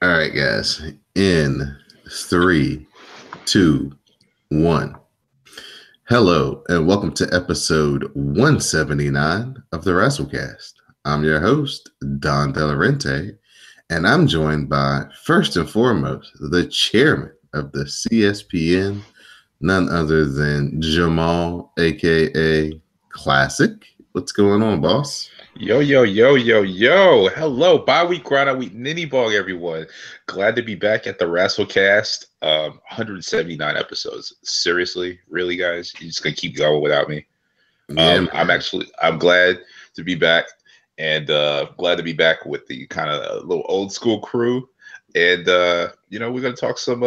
All right, guys. In 3, 2, 1. Hello, and welcome to episode 179 of the WrassleCast. I'm your host, Don Delarente, and I'm joined by, first and foremost, the chairman of the CSPN, none other than Jamal, a.k.a. Classic. What's going on, boss? Yo. Hello. Bye-week, grind-out-week, ninny-bog, everyone. Glad to be back at the WrassleCast. 179 episodes. Seriously? Really, guys? You're just going to keep going without me? Yeah, I'm glad to be back, and glad to be back with the kind of little old-school crew. And, we're going to talk some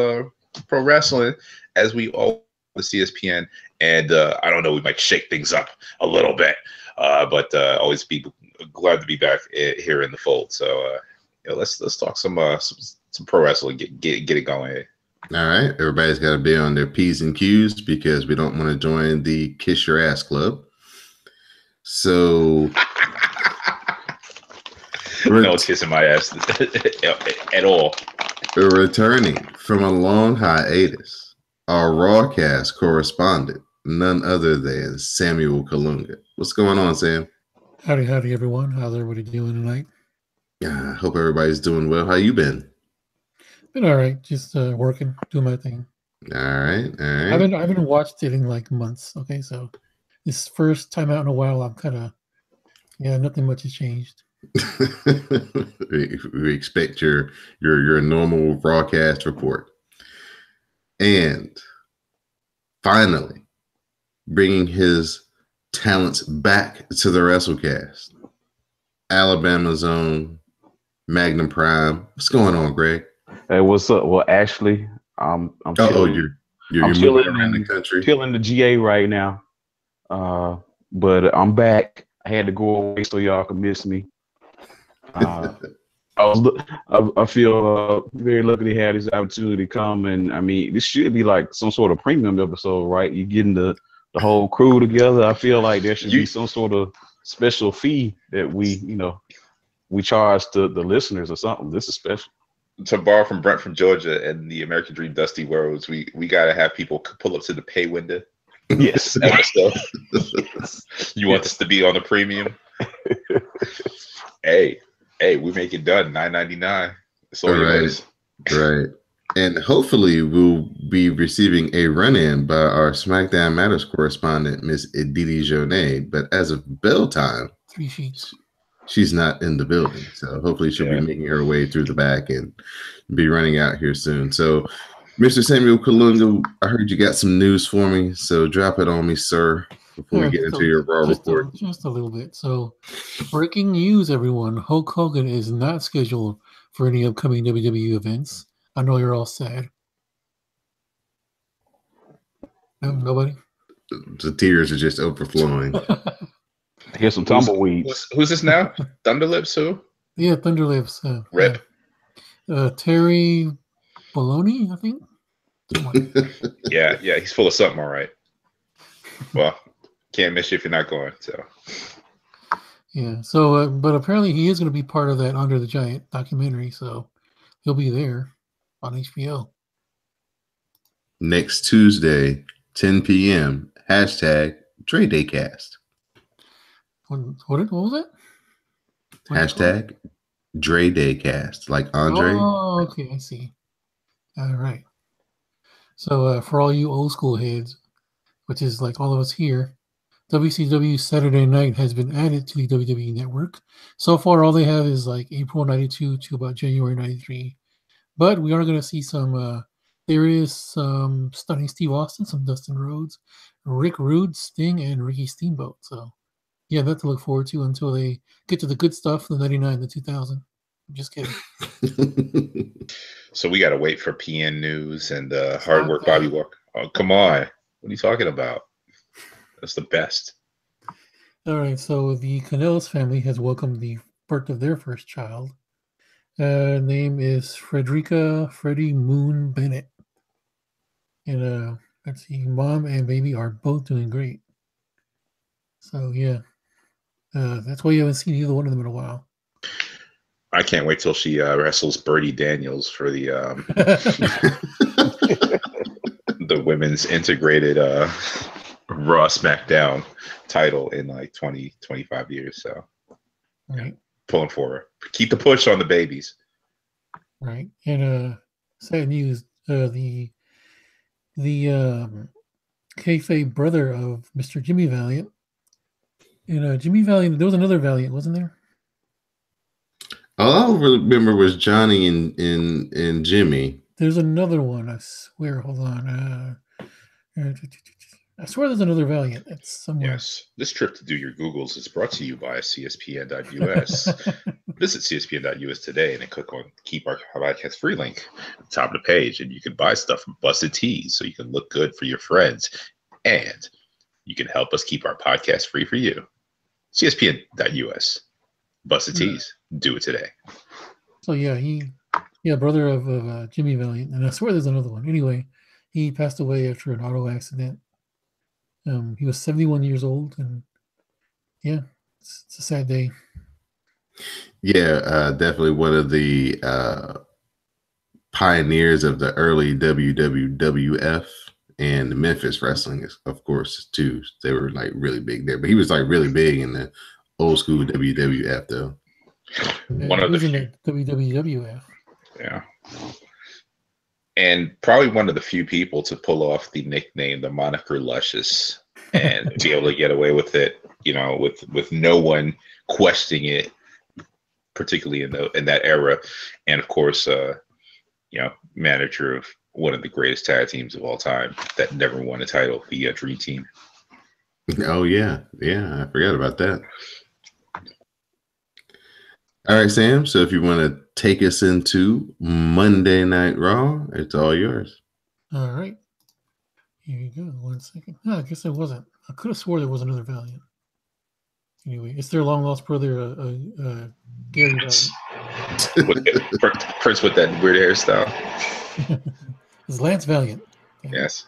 pro wrestling as we all the CSPN. And I don't know, we might shake things up a little bit. But always be glad to be back here in the fold. So let's talk some pro wrestling. Get it going here. All right, everybody's got to be on their P's and Q's because we don't want to join the Kiss Your Ass Club. So no one's kissing my ass at all. Returning from a long hiatus, our WrassleCast correspondent, none other than Samuel Kalunga. What's going on, Sam? Howdy, everyone. How's everybody doing tonight? I hope everybody's doing well. How you been? Been all right. Just working, doing my thing. All right. I haven't watched it in like months. Okay, so this first time out in a while, I'm kind of nothing much has changed. We expect your normal broadcast report, and finally bringing his talents back to the WrassleCast, Alabama's own Magnum Prime. What's going on, Greg? Hey, what's up? Well, actually, I'm chilling. You're moving around the country. Chilling the GA right now, but I'm back. I had to go away so y'all could miss me. I feel very lucky to have this opportunity to come, and I mean, this should be like some sort of premium episode, right? You're getting the whole crew together. I feel like there should be some sort of special fee that we charge to the listeners or something. This is special. To borrow from Brent from Georgia and the American Dream Dusty Rhodes, we got to have people pull up to the pay window. Yes. Episode. You want this to be on the premium? Hey, we make it done. $9.99. That's all right. And hopefully we'll be receiving a run-in by our SmackDown Matters correspondent, Miss Edie Jonet. But as of bell time, 3 sheets. She's not in the building. So hopefully she'll be making her way through the back and be running out here soon. So, Mr. Samuel Kalunga, I heard you got some news for me. So drop it on me, sir, before we get into your Raw report. Just a little bit. So, breaking news, everyone. Hulk Hogan is not scheduled for any upcoming WWE events. I know you're all sad. No, nobody? The tears are just overflowing. Here's some tumbleweeds. Who's this now? Thunderlips, who? Yeah, Thunderlips. Rip. Terry Bologna, I think. Yeah, he's full of something, all right. Well, can't miss you if you're not going, so. Yeah, so, but apparently he is going to be part of that Under the Giant documentary, so he'll be there on HBO. Next Tuesday, 10 p.m., #DreDayCast. What was it? #DreDayCast, like Andre. Oh, okay, I see. All right. So for all you old school heads, which is like all of us here, WCW Saturday Night has been added to the WWE Network. So far, all they have is like April 92 to about January 93. But we are going to see some, there is some Stunning Steve Austin, some Dustin Rhodes, Rick Rude, Sting, and Ricky Steamboat. So, yeah, that to look forward to until they get to the good stuff, the 99, the 2000. I'm just kidding. So we got to wait for PN News and Hard Work Bobby Walker. Oh, come on. What are you talking about? That's the best. All right, so the Canellis family has welcomed the birth of their first child. Name is Frederica Freddie Moon Bennett. And let's see, mom and baby are both doing great. So, yeah. That's why you haven't seen either one of them in a while. I can't wait till she wrestles Birdie Daniels for the the women's integrated Raw SmackDown title in like 20, 25 years. So Right. Pulling for her. Keep the push on the babies. Right. And sad news, the kayfabe brother of Mr. Jimmy Valiant. And Jimmy Valiant, there was another Valiant, wasn't there? All I remember was Johnny and Jimmy. There's another one, I swear. Hold on. I swear there's another Valiant. It's somewhere. Yes. This trip to do your Googles is brought to you by CSPN.us. Visit CSPN.us today and then click on Keep Our Podcast Free link at the top of the page. And you can buy stuff from Busted Tees so you can look good for your friends. And you can help us keep our podcast free for you. CSPN.us. Busted Tees. Do it today. So yeah, brother of Jimmy Valiant. And I swear there's another one. Anyway, he passed away after an auto accident. He was 71 years old, and yeah, it's a sad day. Yeah, definitely one of the pioneers of the early WWF and Memphis wrestling, of course, too. They were like really big there, but he was like really big in the old school WWF, though. One of the few. WWF. Yeah. And probably one of the few people to pull off the nickname, the moniker Luscious, and be able to get away with it, with no one questioning it, particularly in that era. And of course, manager of one of the greatest tag teams of all time that never won a title, the Dream Team. Oh yeah, I forgot about that. All right, Sam. So if you want to take us into Monday Night Raw, it's all yours. All right. Here you go. 1 second. No, I guess it wasn't. I could have swore there was another Valiant. Anyway, it's their long lost brother, Gary Valiant. Prince with that weird hairstyle. It's Lance Valiant. Okay. Yes.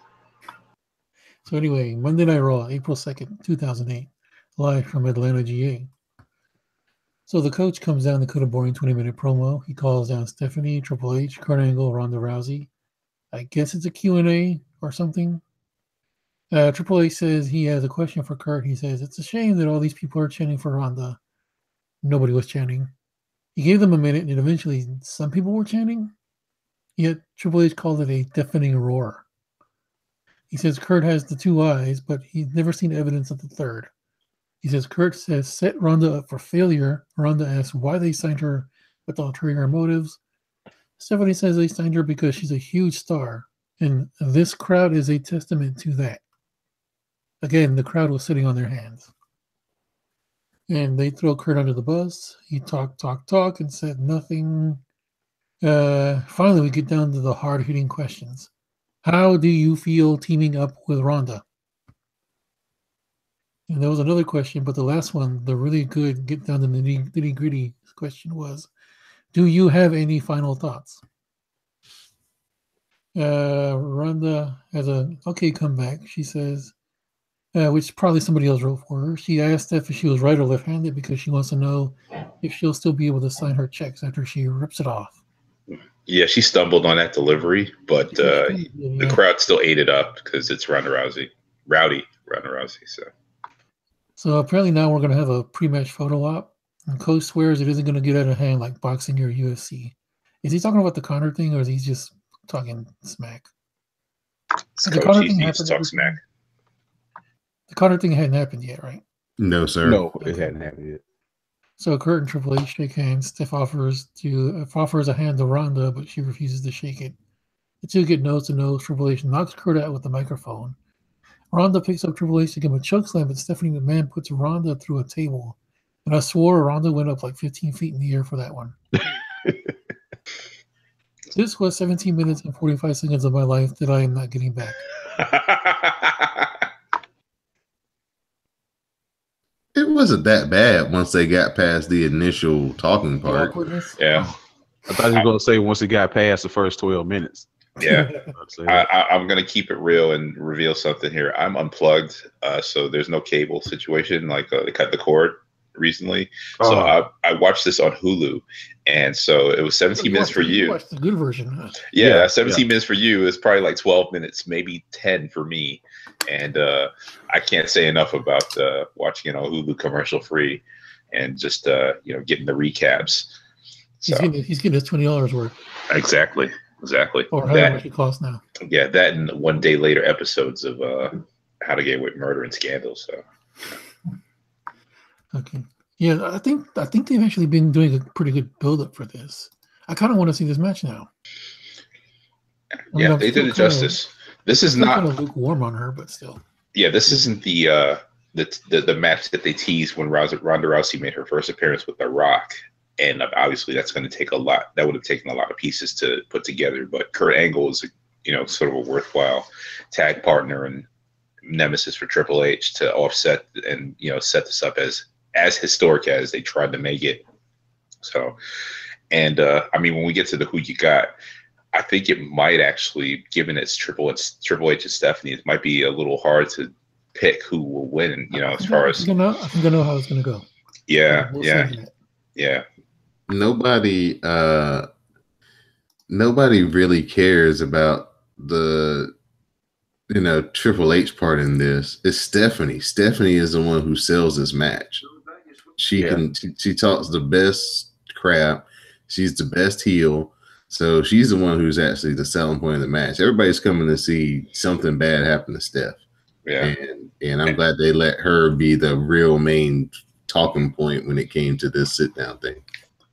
So anyway, Monday Night Raw, April 2nd, 2008, live from Atlanta, GA. So the coach comes down to cut a boring 20-minute promo. He calls down Stephanie, Triple H, Kurt Angle, Ronda Rousey. I guess it's a Q&A or something. Triple H says he has a question for Kurt. He says, it's a shame that all these people are chanting for Ronda. Nobody was chanting. He gave them a minute, and eventually some people were chanting. Yet Triple H called it a deafening roar. He says Kurt has the two eyes, but he's never seen evidence of the third. He says Kurt says set Ronda up for failure. Ronda asks why they signed her with ulterior motives. Stephanie says they signed her because she's a huge star, and this crowd is a testament to that. Again, the crowd was sitting on their hands. And they throw Kurt under the bus. He talked, and said nothing. Finally, we get down to the hard-hitting questions. How do you feel teaming up with Ronda? And there was another question, but the last one, the really good get down to the nitty-gritty question was, do you have any final thoughts? Ronda has a okay comeback. She says, which probably somebody else wrote for her. She asked if she was right or left-handed because she wants to know if she'll still be able to sign her checks after she rips it off. Yeah, she stumbled on that delivery, but the crowd still ate it up because it's Ronda Rousey. Rowdy Ronda Rousey. So apparently now we're going to have a pre-match photo op. And Coach swears it isn't going to get out of hand like boxing or UFC. Is he talking about the Connor thing, or is he just talking smack? The Connor thing happened. Talk smack. The Connor thing hadn't happened yet, right? No, sir. No, it hadn't happened yet. So Kurt and Triple H shake hands. Steph offers a hand to Ronda, but she refuses to shake it. The two get nose to nose. Triple H knocks Kurt out with the microphone. Ronda picks up Triple H to give him a chokeslam, but Stephanie McMahon puts Ronda through a table. And I swore Ronda went up like 15 feet in the air for that one. This was 17 minutes and 45 seconds of my life that I am not getting back. It wasn't that bad once they got past the initial talking part. Yeah. I thought you were going to say once it got past the first 12 minutes. Yeah. I'm going to keep it real and reveal something here. I'm unplugged, so there's no cable situation. Like they cut the cord. recently. So I watched this on Hulu, and so it was 17 minutes for you. You watched the good version, huh? Yeah, 17 minutes for you is probably like 12 minutes, maybe 10 for me. And I can't say enough about watching it on Hulu commercial free and just getting the recaps. So He's getting his $20 worth. Exactly. Or however much it costs now. Yeah, that and one day later episodes of How to Get Away with Murder and Scandal. So okay. Yeah, I think they've actually been doing a pretty good build-up for this. I kind of want to see this match now. They did it justice. This is not kind of lukewarm on her, but still. Yeah, this isn't the match that they teased when Ronda Rousey made her first appearance with The Rock, and obviously that's going to take a lot. That would have taken a lot of pieces to put together. But Kurt Angle is, sort of a worthwhile tag partner and nemesis for Triple H to offset and set this up as historic as they tried to make it. So, and when we get to the who you got, I think it might actually, given it's Triple H and Stephanie, it might be a little hard to pick who will win. As far as I think I know how it's going to go. Yeah, yeah. Nobody really cares about the Triple H part in this. It's Stephanie. Stephanie is the one who sells this match. She talks the best crap. She's the best heel. So she's the one who's actually the selling point of the match. Everybody's coming to see something bad happen to Steph. Yeah. And I'm glad they let her be the real main talking point when it came to this sit down thing.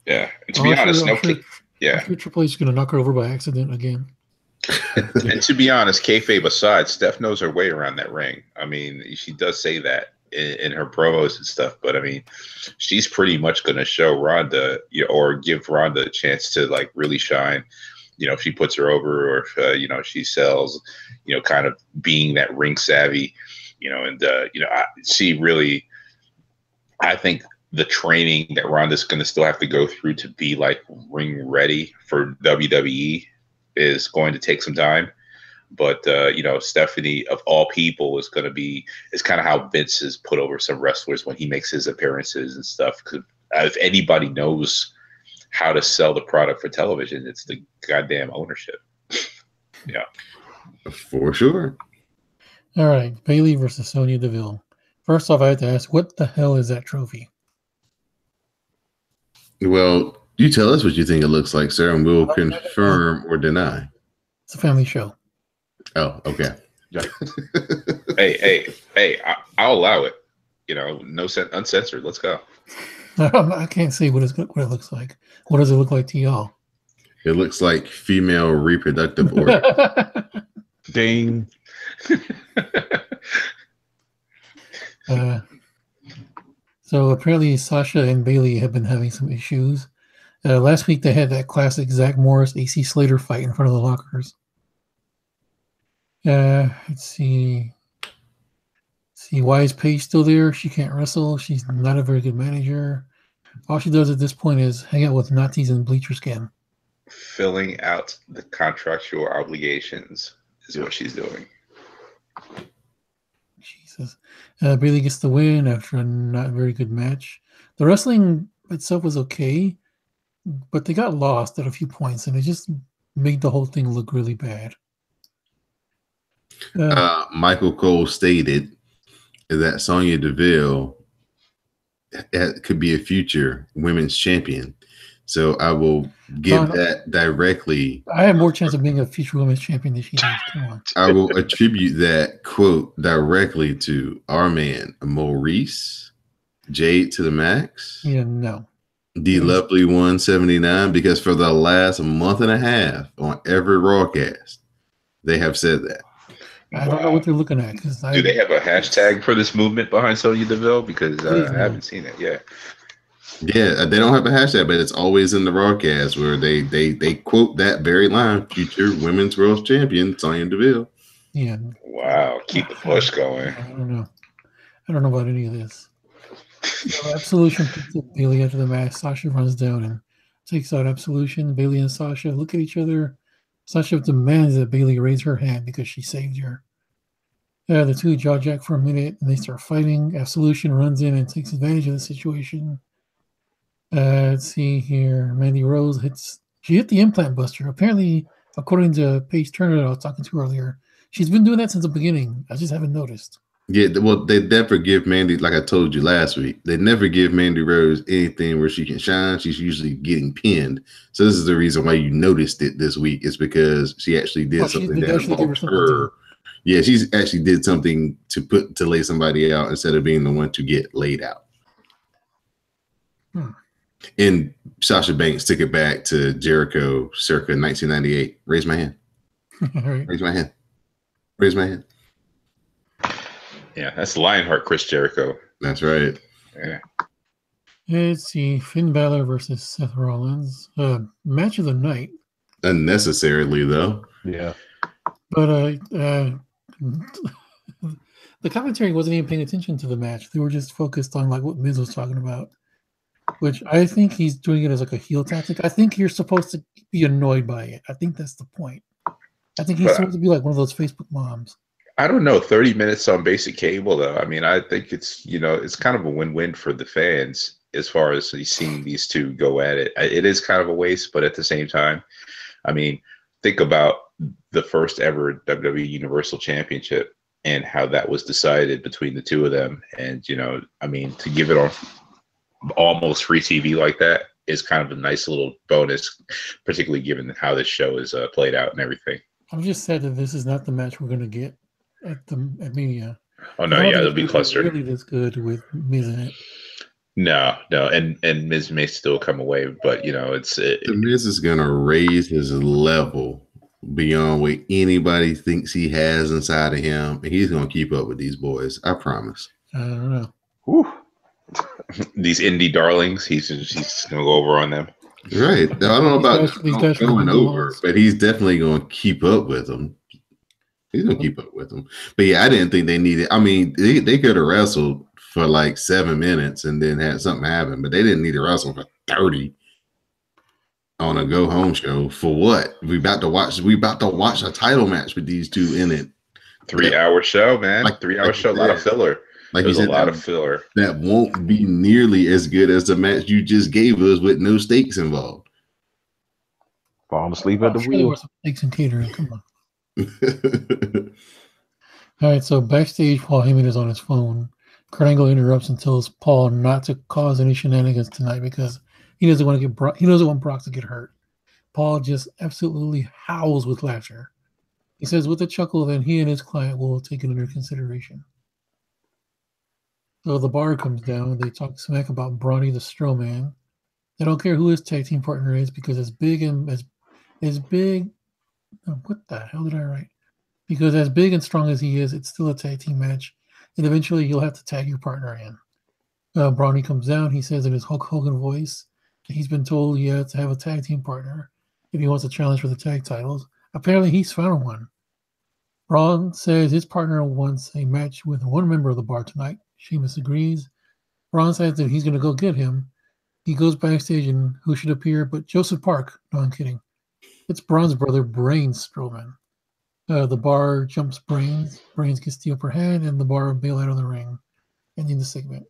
Yeah. And to be honest, I'm sure Triple H is going to knock her over by accident again. And to be honest, kayfabe aside, Steph knows her way around that ring. She does say that in her promos and stuff, but she's pretty much going to show Ronda, or give Ronda a chance to like really shine. If she puts her over, or if she sells, kind of being that ring savvy, I think the training that Ronda's going to still have to go through to be like ring ready for WWE is going to take some time. But Stephanie, of all people, is kind of how Vince has put over some wrestlers when he makes his appearances and stuff. Because if anybody knows how to sell the product for television, it's the goddamn ownership. Yeah, for sure. All right, Bayley versus Sonya Deville. First off, I have to ask, what the hell is that trophy? Well, you tell us what you think it looks like, sir, and we'll confirm or deny. It's a family show. Oh, okay. Hey, I'll allow it. Uncensored. Let's go. I can't see what it looks like. What does it look like to y'all? It looks like female reproductive organ. Ding. So apparently Sasha and Bayley have been having some issues. Last week they had that classic Zach Morris AC Slater fight in front of the lockers. Let's see. Why is Paige still there? She can't wrestle. She's not a very good manager. All she does at this point is hang out with Nazis and bleacher skin. Filling out the contractual obligations is what she's doing. Jesus. Bayley gets the win after a not very good match. The wrestling itself was okay, but they got lost at a few points, and it just made the whole thing look really bad. Michael Cole stated that Sonya Deville could be a future women's champion. So I will give that directly. I have more chance of being a future women's champion than she does. Come on. I will attribute that quote directly to our man, Maurice, Jade to the Max. Yeah, no. The lovely 179, because for the last month and a half on every Rawcast, they have said that. I don't know what they're looking at. Do they have a hashtag for this movement behind Sonya Deville? Because I haven't seen it yet. Yeah, they don't have a hashtag, but it's always in the broadcast where they quote that very line: "Future Women's World Champion Sonya Deville." Yeah. Wow, keep the push going. I don't know. I don't know about any of this. So Absolution picks up Bayley after the match. Sasha runs down and takes out Absolution. Bayley and Sasha look at each other. Sasha demands that Bayley raise her hand because she saved her. The two jaw jack for a minute, and they start fighting. Absolution runs in and takes advantage of the situation. Let's see here. Mandy Rose she hit the implant buster. Apparently, according to Paige Turner that I was talking to earlier, she's been doing that since the beginning. I just haven't noticed. Yeah, well, they never give Mandy, like I told you last week, they never give Mandy Rose anything where she can shine. She's usually getting pinned. So this is the reason why you noticed it this week. It's because she actually did something that involved her. Yeah, she's actually did something to lay somebody out instead of being the one to get laid out. And Sasha Banks took it back to Jericho circa 1998. Raise my hand. Right. Raise my hand. Raise my hand. Yeah, that's Lionheart Chris Jericho. That's right. Yeah. Let's see. Finn Balor versus Seth Rollins. Match of the night. Unnecessarily, though. Yeah. But the commentary wasn't even paying attention to the match. They were just focused on like what Miz was talking about, which I think he's doing it as like a heel tactic. I think you're supposed to be annoyed by it. I think that's the point. I think he's supposed to be like one of those Facebook moms. I don't know. 30 minutes on basic cable, though. I mean, I think it's kind of a win-win for the fans as far as seeing these two go at it. It is kind of a waste, but at the same time, I mean, think about the first ever WWE Universal Championship and how that was decided between the two of them. And, I mean, to give it on almost free TV like that is kind of a nice little bonus, particularly given how this show is played out and everything. I'm just sad that this is not the match we're going to get at Mania. Oh no, yeah, it'll be clustered. Really, that's good with Miz in it. No, and Miz may still come away, but the Miz is gonna raise his level beyond what anybody thinks he has inside of him, and he's gonna keep up with these boys. I promise. I don't know. Whew. These indie darlings, he's gonna go over on them. Right. I don't know about these guys going over, but he's definitely gonna keep up with them. He's gonna keep up with them. But yeah, I didn't think they needed. I mean, they could have wrestled for like 7 minutes and then had something happen, but they didn't need to wrestle for 30 on a go home show. For what? We about to watch a title match with these two in it. 3-hour show, man. Like 3-hour show, a lot of filler. Like there's a lot of filler. That won't be nearly as good as the match you just gave us with no stakes involved. Fall asleep at the wheel. Stakes and catering. Come on. All right, so backstage, Paul Heyman is on his phone. Kurt Angle interrupts and tells Paul not to cause any shenanigans tonight because he doesn't want Brock to get hurt. Paul just absolutely howls with laughter. He says with a chuckle that he and his client will take it under consideration. So the bar comes down. They talk smack about Brawny the Strowman. They don't care who his tag team partner is because as big. What the hell did I write? Because as big and strong as he is, it's still a tag team match, and eventually you'll have to tag your partner in. Brawny comes down. He says in his Hulk Hogan voice that he's been told he has to have a tag team partner if he wants a challenge for the tag titles. Apparently, he's found one. Braun says his partner wants a match with one member of the bar tonight. Sheamus agrees. Braun says that he's going to go get him. He goes backstage, and who should appear but Joseph Park? No, I'm kidding. It's Braun's brother, Brains Strowman. The bar jumps Brains. Brains gets the upper hand, and the bar bail out of the ring, ending the segment.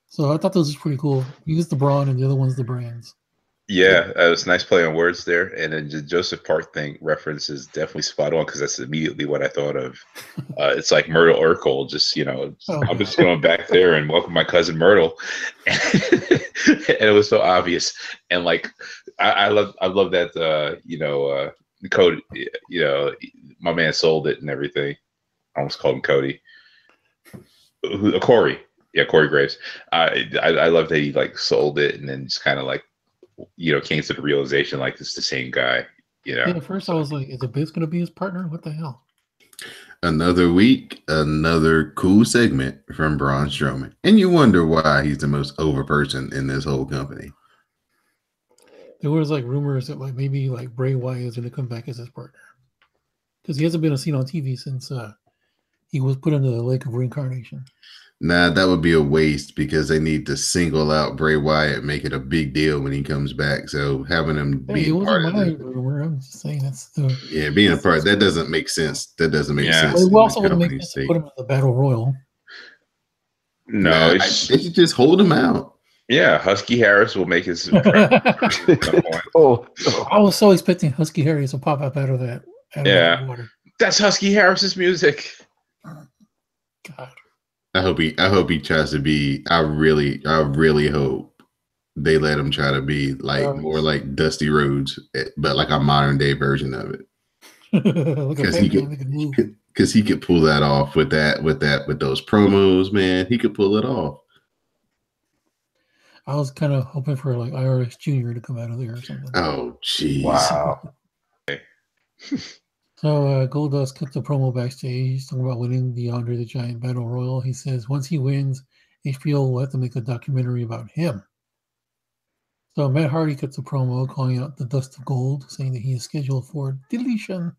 So I thought this was pretty cool. He's the Braun, and the other one's the Brains. Yeah, it was a nice play on words there. And then the Joseph Park thing reference is definitely spot on because that's immediately what I thought of. It's like Myrtle Urkel, I'm just going back there and welcome my cousin Myrtle. And it was so obvious. And like, I love that, Cody, my man sold it and everything. I almost called him Cody. Corey. Yeah, Corey Graves. I love that he like sold it and then just kind of like, came to the realization like it's the same guy. Yeah, at first I was like, is the Biz going to be his partner? What the hell? Another week, another cool segment from Braun Strowman. And you wonder why he's the most over person in this whole company. There was like rumors that like maybe like Bray Wyatt is going to come back as his partner. Because he hasn't been seen on TV since he was put into the Lake of Reincarnation. Nah, that would be a waste because they need to single out Bray Wyatt, make it a big deal when he comes back. So having him be it part wasn't of my it. rumor. I'm just saying that's the. Yeah, being a part that doesn't make sense. That doesn't make Yeah. sense. Well, it in the also wouldn't make company sense to state. put him in the battle royal. No, They should just hold him out. yeah, Husky Harris will make his appearance at some point. I was so expecting Husky Harris to pop up out of that Yeah. water. That's Husky Harris's music. God. I hope he tries to be. I really hope they let him try to be like more like Dusty Rhodes, but like a modern day version of it. Because he could pull that off with those promos, man. He could pull it off. I was kind of hoping for like IRS Junior to come out of there or something. Oh, jeez. Wow. So Goldust cut the promo backstage. He's talking about winning the Andre the Giant Battle Royal. He says once he wins, HBO will have to make a documentary about him. So Matt Hardy cuts the promo calling out the Dust of Gold, saying that he is scheduled for deletion.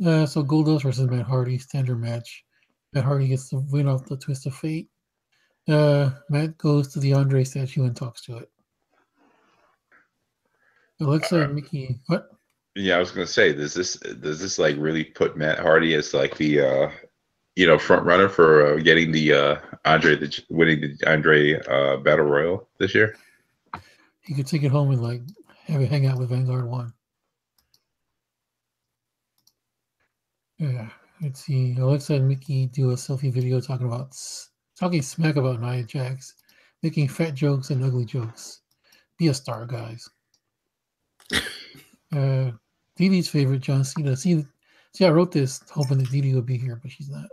So Goldust versus Matt Hardy, standard match. Matt Hardy gets the win off the Twist of Fate. Matt goes to the Andre statue and talks to it. Alexa and Mickey, what? Yeah, I was gonna say, does this like really put Matt Hardy as like the front runner for getting the winning the Andre Battle Royal this year? He could take it home and like have it hang out with Vanguard 1. Yeah, let's see. Alexa and Mickey do a selfie video talking smack about Nia Jax, making fat jokes and ugly jokes. Be a star, guys. Dee Dee's favorite, John Cena. See, I wrote this hoping that Dee Dee would be here, but she's not.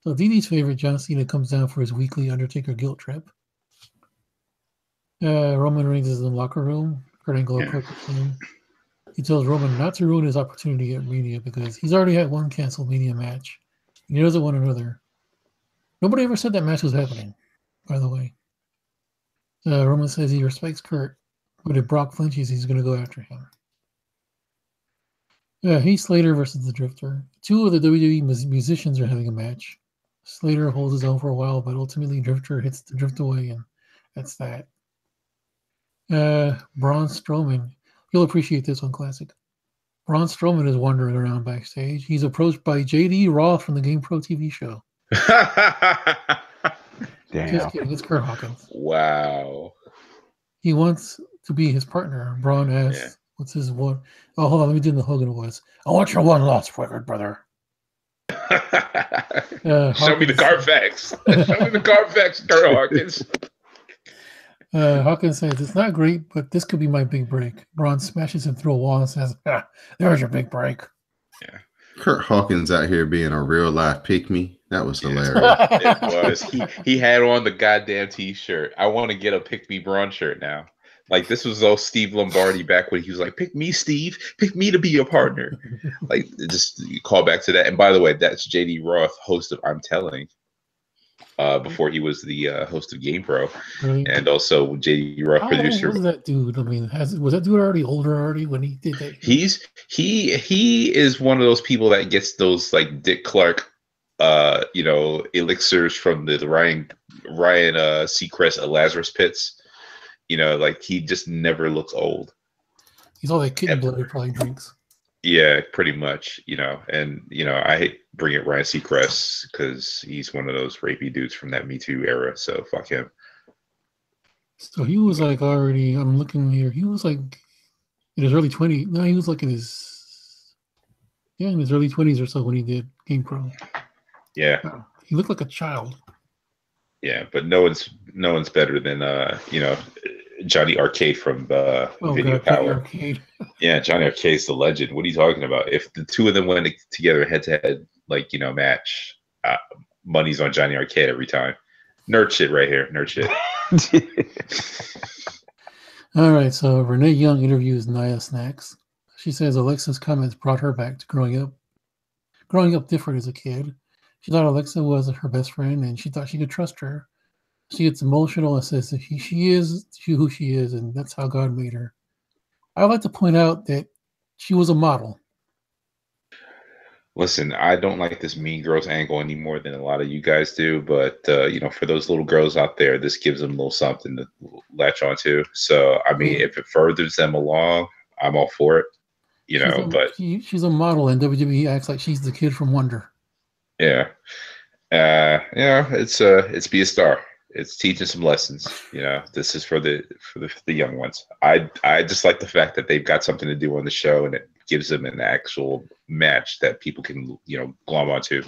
So Dee Dee's favorite, John Cena, comes down for his weekly Undertaker guilt trip. Roman Reigns is in the locker room. Kurt Angle approaches him. He tells Roman not to ruin his opportunity at Mania because he's already had one canceled Mania match. He doesn't want another. Nobody ever said that match was happening, by the way. Roman says he respects Kurt, but if Brock flinches, he's going to go after him. Heath Slater versus the Drifter. Two of the WWE musicians are having a match. Slater holds his own for a while, but ultimately Drifter hits the Drift away, and that's that. Braun Strowman. You'll appreciate this one, classic. Braun Strowman is wandering around backstage. He's approached by JD Roth from the Game Pro TV show. Damn. Just kidding. It's Kurt Hawkins. Wow. He wants to be his partner. Braun asks, what's his one? Oh, hold on. Let me do the Hogan voice. I want your one lost record, brother. Show me the Carfax. Show me the Carfax, Kurt Hawkins. Hawkins says, it's not great, but this could be my big break. Braun smashes him through a wall and says, there's your big break. Yeah. Kurt Hawkins out here being a real life pick-me. That was hilarious. It was. He had on the goddamn t-shirt. I want to get a Pick Me Braun shirt now. Like, this was old Steve Lombardi back when he was like, pick me, Steve. Pick me to be your partner. Like, just you call back to that. And by the way, that's JD Roth, host of I'm Telling. Before he was the host of Game Pro, and also JD Roth, producer. How old was that dude? I mean, was that dude already older when he did that? He is one of those people that gets those like Dick Clark, elixirs from the Ryan Seacrest Lazarus pits. Like he just never looks old. He's all that kitten blood he probably drinks. Yeah, pretty much, and I hate bringing Ryan Seacrest because he's one of those rapey dudes from that Me Too era. So fuck him. So he was like already. I'm looking here. He was like in his early 20s. No, he was like in his early 20s or so when he did Game Pro. Yeah, he looked like a child. Yeah, but no one's better than Johnny Arcade from Video Power. Arcade. Yeah, Johnny Arcade's the legend. What are you talking about? If the two of them went together head to head, match, money's on Johnny Arcade every time. Nerd shit right here. Nerd shit. All right, so Renee Young interviews Nia Snax. She says Alexa's comments brought her back to growing up different as a kid. She thought Alexa was her best friend, and she thought she could trust her. She gets emotional and says that she is who she is, and that's how God made her. I would like to point out that she was a model. Listen, I don't like this Mean Girls angle any more than a lot of you guys do, but for those little girls out there, this gives them a little something to latch onto. So, I mean, if it furthers them along, I'm all for it. But she's a model, and WWE acts like she's the kid from Wonder. Yeah. It's be a star. It's teaching some lessons. This is for the young ones. I just like the fact that they've got something to do on the show, and it gives them an actual match that people can glom onto,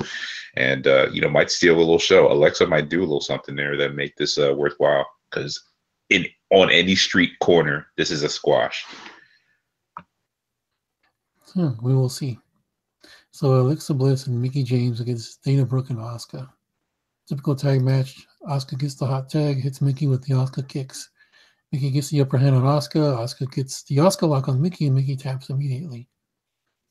and might steal a little show. Alexa might do a little something there that make this worthwhile, because on any street corner, this is a squash. We will see. So Alexa Bliss and Mickie James against Dana Brooke and Asuka. Typical tag match. Asuka gets the hot tag, hits Mickie with the Asuka kicks. Mickie gets the upper hand on Asuka. Asuka gets the Asuka lock on Mickie, and Mickie taps immediately.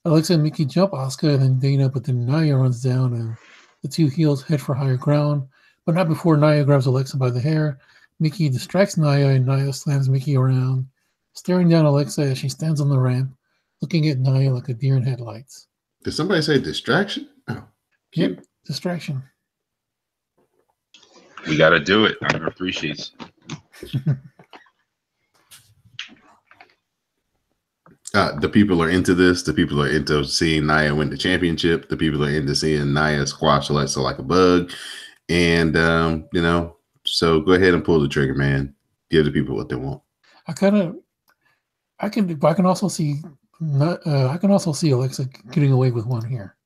Alexa and Mickie jump Asuka and then Dana, but then Nia runs down, and the two heels head for higher ground, but not before Nia grabs Alexa by the hair. Mickie distracts Nia, and Nia slams Mickie around, staring down Alexa as she stands on the ramp, looking at Nia like a deer in headlights. Did somebody say distraction? Oh, yep, distraction. We got to do it on our 3 sheets. The people are into this. The people are into seeing Nia win the championship. The people are into seeing Nia squash Alexa like a bug. And, so go ahead and pull the trigger, man. Give the people what they want. I can also see Alexa getting away with one here.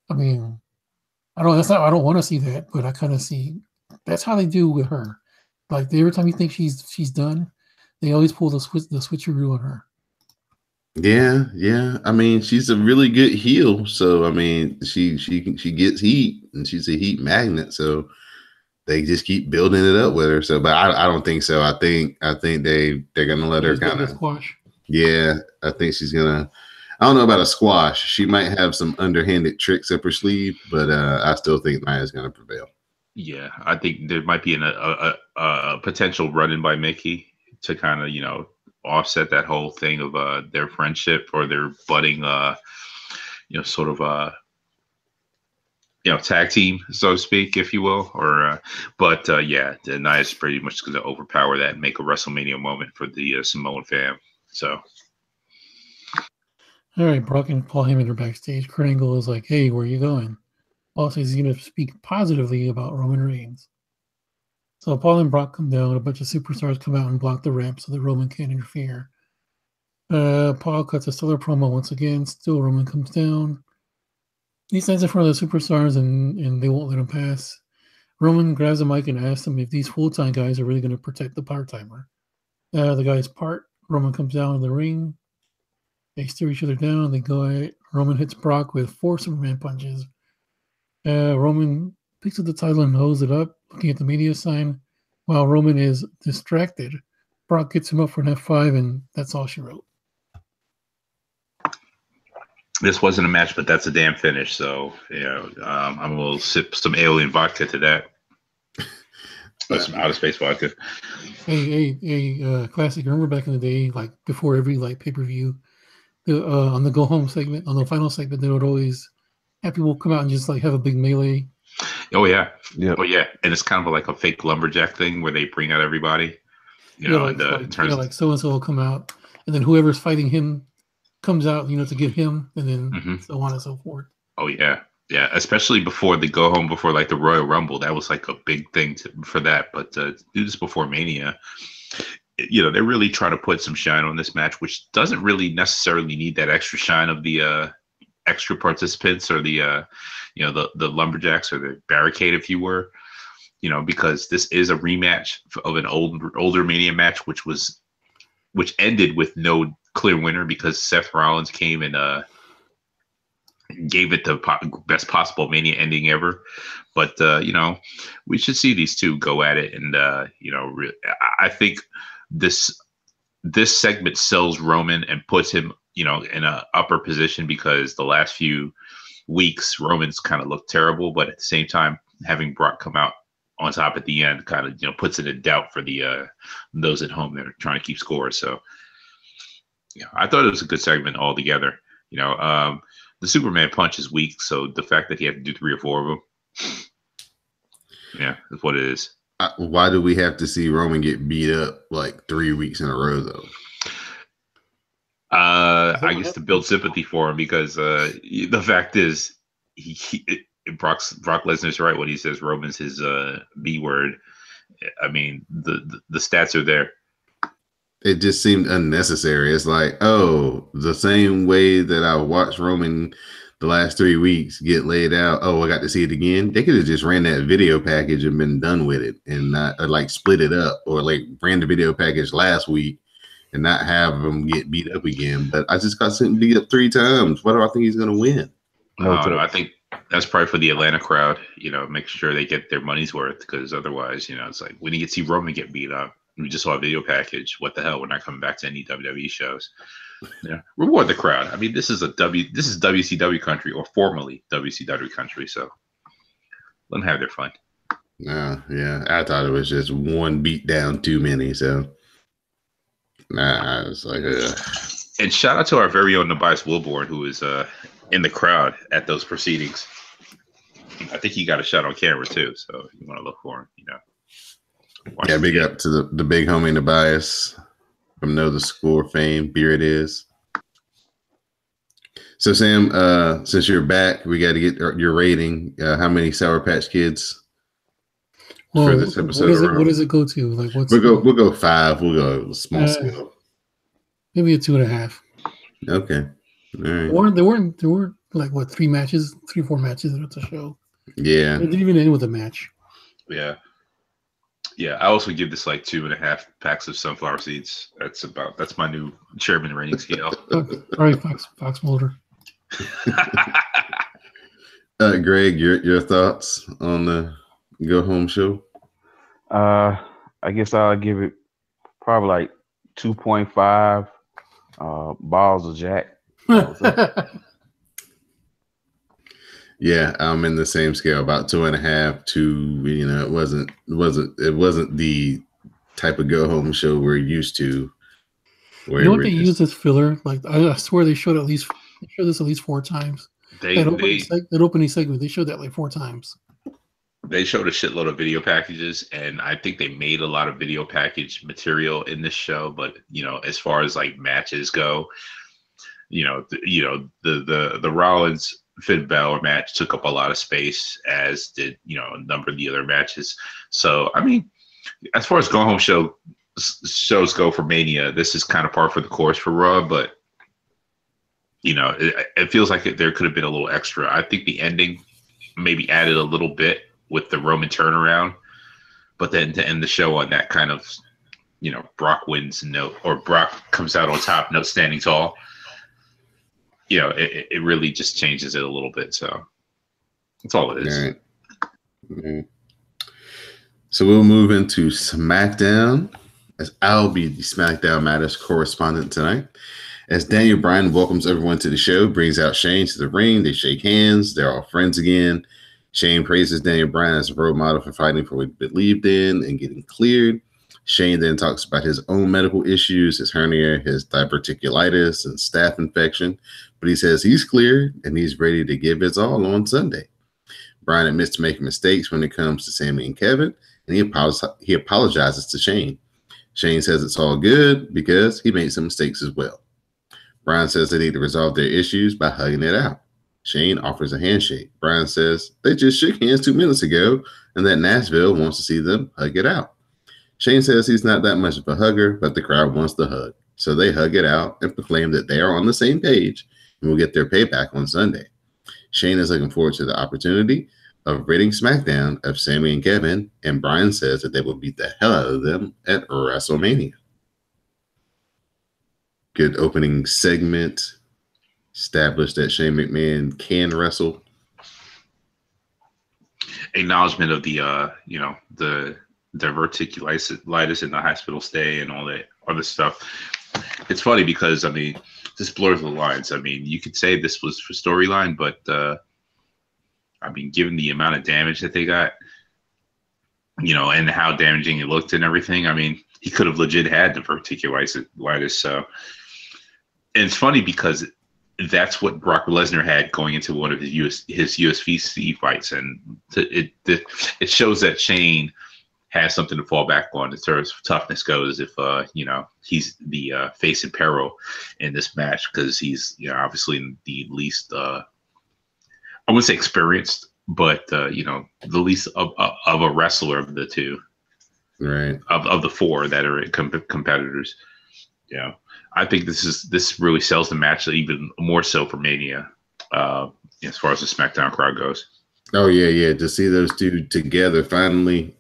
I mean, I don't want to see that, but I kind of see that's how they do with her. Like every time you think she's done, they always pull the switcheroo on her. Yeah. I mean, she's a really good heel, so I mean, she gets heat, and she's a heat magnet. So they just keep building it up with her. So, but I don't think so. I think they're gonna let her kind of squash. Yeah, I think she's gonna. I don't know about a squash. She might have some underhanded tricks up her sleeve, but I still think Nia's gonna prevail. Yeah, I think there might be a potential run-in by Mickie to kind of offset that whole thing of their friendship or their budding sort of tag team, so to speak, if you will. But Nia's pretty much going to overpower that and make a WrestleMania moment for the Samoan fam. So. All right, Brock and Paul Heyman are backstage. Kurt Angle is like, "Hey, where are you going?" Paul says he's going to speak positively about Roman Reigns. So Paul and Brock come down. A bunch of superstars come out and block the ramp so that Roman can't interfere. Paul cuts a stellar promo once again. Still, Roman comes down. He stands in front of the superstars, and they won't let him pass. Roman grabs a mic and asks them if these full-time guys are really going to protect the part-timer. The guys part. Roman comes down in the ring. They stare each other down. They go at it. Roman hits Brock with 4 Superman punches. Roman picks up the title and holds it up, looking at the media sign. While Roman is distracted, Brock gets him up for an F5, and that's all she wrote. This wasn't a match, but that's a damn finish. So, I'm going to sip some alien vodka to that. Some outer space vodka. Hey, classic. Remember back in the day, like before every pay-per-view, on the go home segment, on the final segment, they would always have people come out and just have a big melee. Oh yeah. Oh yeah. And it's kind of like a fake lumberjack thing where they bring out everybody. Like so and so will come out, and then whoever's fighting him comes out, to get him, and then so on and so forth. Oh yeah. Yeah, especially before the go home, before the Royal Rumble, that was like a big thing for that. But do this before Mania. They're really trying to put some shine on this match, which doesn't really necessarily need that extra shine of the extra participants or the lumberjacks or the barricade, if you were, because this is a rematch of an older Mania match, which ended with no clear winner because Seth Rollins came and gave it the best possible Mania ending ever. But we should see these two go at it, and I think this segment sells Roman and puts him in a upper position, because the last few weeks Roman's kind of looked terrible, but at the same time having Brock come out on top at the end kind of puts it in doubt for the those at home that are trying to keep score. So I thought it was a good segment altogether. The Superman punch is weak, so the fact that he had to do 3 or 4 of them, is what it is. Why do we have to see Roman get beat up like 3 weeks in a row, though? I used to build sympathy for him because the fact is, Brock Lesnar's right when he says Roman's his B word. I mean, the stats are there. It just seemed unnecessary. It's like, oh, the same way that I watched Roman the last 3 weeks get laid out. Oh, I got to see it again. They could have just ran that video package and been done with it, and not like split it up, or like ran the video package last week and not have him get beat up again. But I just got sent beat up 3 times. What do I think he's going to win? No, I think that's probably for the Atlanta crowd. Make sure they get their money's worth, because otherwise, it's like when you get to see Roman get beat up. We just saw a video package. What the hell? We're not coming back to any WWE shows. Yeah, reward the crowd. I mean, this is WCW country, or formerly WCW country. So let them have their fun. Yeah. I thought it was just one beat down too many. So I was like, And shout out to our very own Tobias Wilborn, who is in the crowd at those proceedings. I think he got a shot on camera too. So you want to look for him, Yeah, big up to the big homie Tobias from Know the Score fame. Beer it is. So Sam, since you're back, we got to get your rating. How many Sour Patch Kids for this episode? What does it go to? Like, we'll go 5. We'll go small scale. Maybe a 2.5. Okay. All right. There weren't like 3 matches, 3-4 matches at the show. Yeah. It didn't even end with a match. Yeah. Yeah, I also give this like 2.5 packs of sunflower seeds. That's my new chairman rating scale. All right, Fox Mulder. Greg, your thoughts on the Go Home show? I guess I'll give it probably like 2.5 balls of Jack. Yeah, I'm in the same scale, about 2.5 to, it wasn't the type of go home show we're used to. You know what they use as filler? Like I swear they showed this at least 4 times. That opening segment, they showed that like 4 times. They showed a shitload of video packages, and I think they made a lot of video package material in this show. But as far as like matches go, the Rollins Finn Balor match took up a lot of space, as did a number of the other matches. So I mean, as far as go home shows go for Mania, this is kind of par for the course for Raw, but it feels like there could have been a little extra. I think the ending maybe added a little bit with the Roman turnaround, but then to end the show on that kind of Brock wins note, or Brock comes out on top, note standing tall. It really just changes it a little bit. So that's all it is. All right. Mm-hmm. So we'll move into SmackDown, as I'll be the SmackDown Matters correspondent tonight. As Daniel Bryan welcomes everyone to the show, brings out Shane to the ring. They shake hands. They're all friends again. Shane praises Daniel Bryan as a role model for fighting for what he believed in and getting cleared. Shane then talks about his own medical issues, his hernia, his diverticulitis, and staph infection. But he says he's cleared and he's ready to give his all on Sunday. Bryan admits to making mistakes when it comes to Sami and Kevin, and he apologizes to Shane. Shane says it's all good because he made some mistakes as well. Bryan says they need to resolve their issues by hugging it out. Shane offers a handshake. Bryan says they just shook hands 2 minutes ago and that Nashville wants to see them hug it out. Shane says he's not that much of a hugger, but the crowd wants the hug. So they hug it out and proclaim that they are on the same page and will get their payback on Sunday. Shane is looking forward to the opportunity of ridding SmackDown of Sami and Kevin, and Bryan says that they will beat the hell out of them at WrestleMania. Good opening segment. Established that Shane McMahon can wrestle. Acknowledgement of the diverticulitis in the hospital stay and all that other stuff. It's funny because this blurs the lines. You could say this was for storyline, but given the amount of damage that they got, and how damaging it looked and everything, he could have legit had diverticulitis. So, and it's funny because that's what Brock Lesnar had going into one of his UFC fights, and it shows that Shane has something to fall back on as far as toughness goes. If he's the face in peril in this match, because he's obviously the least I wouldn't say experienced, but the least of a wrestler of the two, right? Of the four that are competitors. Yeah, I think this really sells the match even more so for Mania, as far as the SmackDown crowd goes. Oh yeah. To see those two together finally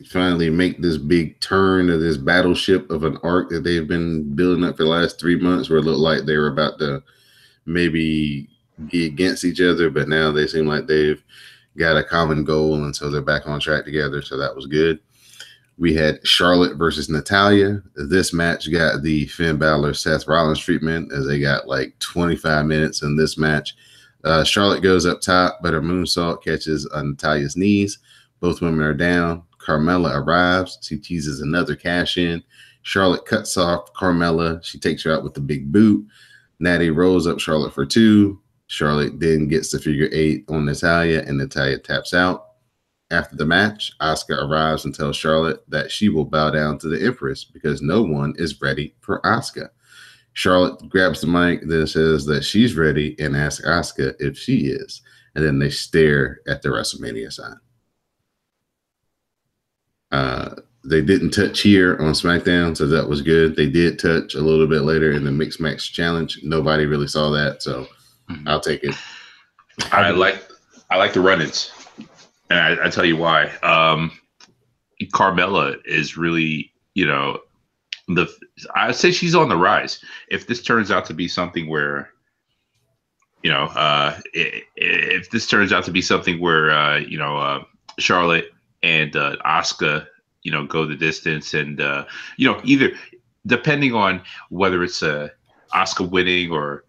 make this big turn of this battleship of an arc that they've been building up for the last 3 months, where it looked like they were about to maybe be against each other, but now they seem like they've got a common goal, and so they're back on track together. So that was good. We had Charlotte versus Natalya. This match got the Finn Balor Seth Rollins treatment, as they got like 25 minutes in this match. Charlotte goes up top, but her moonsault catches Natalya's knees. Both women are down. Carmella arrives. She teases another cash in. Charlotte cuts off Carmella. She takes her out with the big boot. Natty rolls up Charlotte for 2. Charlotte then gets the figure 8 on Natalya, and Natalya taps out. After the match, Asuka arrives and tells Charlotte that she will bow down to the Empress because no one is ready for Asuka. Charlotte grabs the mic, then says that she's ready and asks Asuka if she is. And then they stare at the WrestleMania sign. They didn't touch here on SmackDown, so that was good. They did touch a little bit later in the Mixed Match Challenge. Nobody really saw that, so I'll take it. I like the run-ins. And I tell you why. Carmella is really, I'd say she's on the rise. If this turns out to be something where, if this turns out to be something where, Charlotte and Asuka, go the distance, and either depending on whether it's Asuka winning or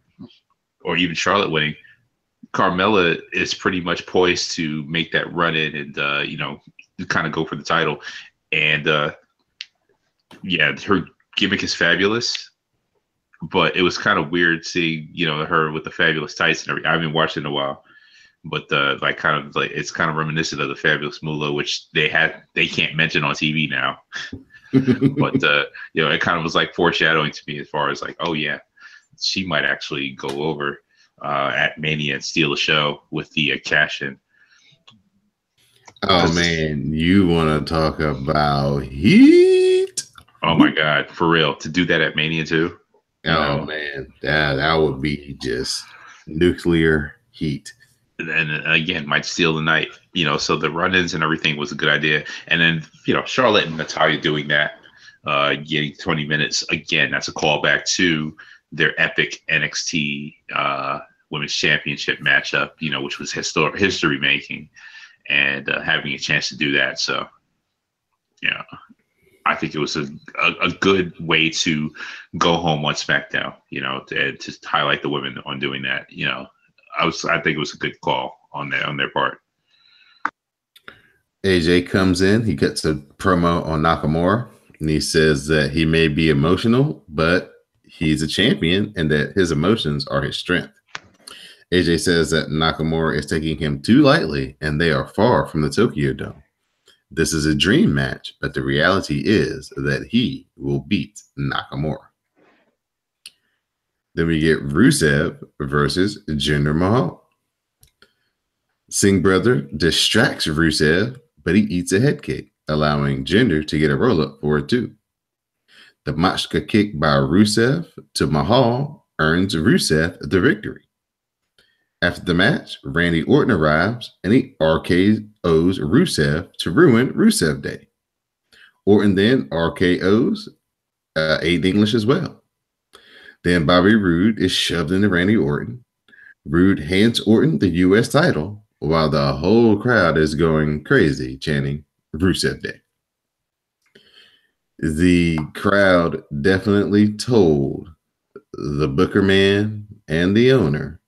even Charlotte winning, Carmella is pretty much poised to make that run in and kind of go for the title. And her gimmick is fabulous, but it was kind of weird seeing her with the fabulous tights and everything. I haven't watched it in a while, but it's kind of reminiscent of the Fabulous Moolah, which they can't mention on TV now. But it kind of was like foreshadowing to me as far as like, oh yeah, she might actually go over at Mania and steal a show with the cash in. Oh man, you want to talk about heat? Oh my God, for real, to do that at Mania too? Oh man, that would be just nuclear heat. And again, might steal the night. So the run-ins and everything was a good idea. And then Charlotte and Natalya doing that, getting 20 minutes again. That's a callback to their epic NXT Women's Championship matchup, which was history making, and having a chance to do that. So, I think it was a good way to go home on SmackDown, to highlight the women on doing that. I think it was a good call on their part. AJ comes in, he gets a promo on Nakamura, and he says that he may be emotional, but he's a champion and that his emotions are his strength. AJ says that Nakamura is taking him too lightly and they are far from the Tokyo Dome. This is a dream match, but the reality is that he will beat Nakamura. Then we get Rusev versus Jinder Mahal. Singh brother distracts Rusev, but he eats a head kick, allowing Jinder to get a roll-up for a 2. The Machka kick by Rusev to Mahal earns Rusev the victory. After the match, Randy Orton arrives and he RKO's Rusev to ruin Rusev Day. Orton then RKO's Aiden English as well. Then Bobby Roode is shoved into Randy Orton. Roode hands Orton the U.S. title while the whole crowd is going crazy, chanting Rusev Day. The crowd definitely told the Booker man and the owner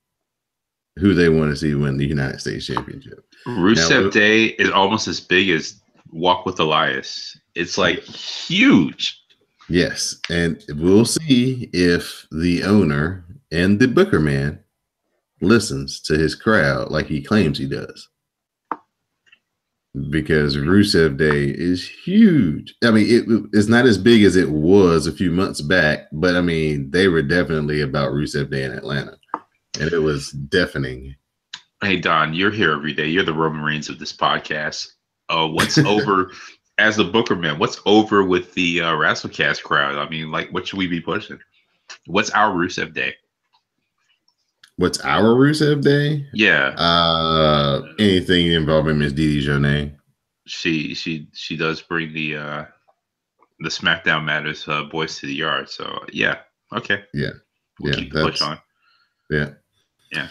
who they want to see win the United States Championship. Rusev Day is almost as big as Walk with Elias. It's like huge. Yes, and we'll see if the owner and the Booker man listens to his crowd like he claims he does. because Rusev Day is huge. I mean, it's not as big as it was a few months back, but I mean, they were definitely about Rusev Day in Atlanta, and it was deafening. Hey, Don, you're here every day. You're the Roman Reigns of this podcast. What's over as the Booker man? What's over with the WrassleCast crowd? I mean, like, what should we be pushing? What's our Rusev Day? What's our Rusev Day? Yeah. Anything involving Miss Didi Jonay. She does bring the SmackDown Matters boys to the yard. So yeah, okay. Yeah. We'll keep the push on. Yeah. Yeah.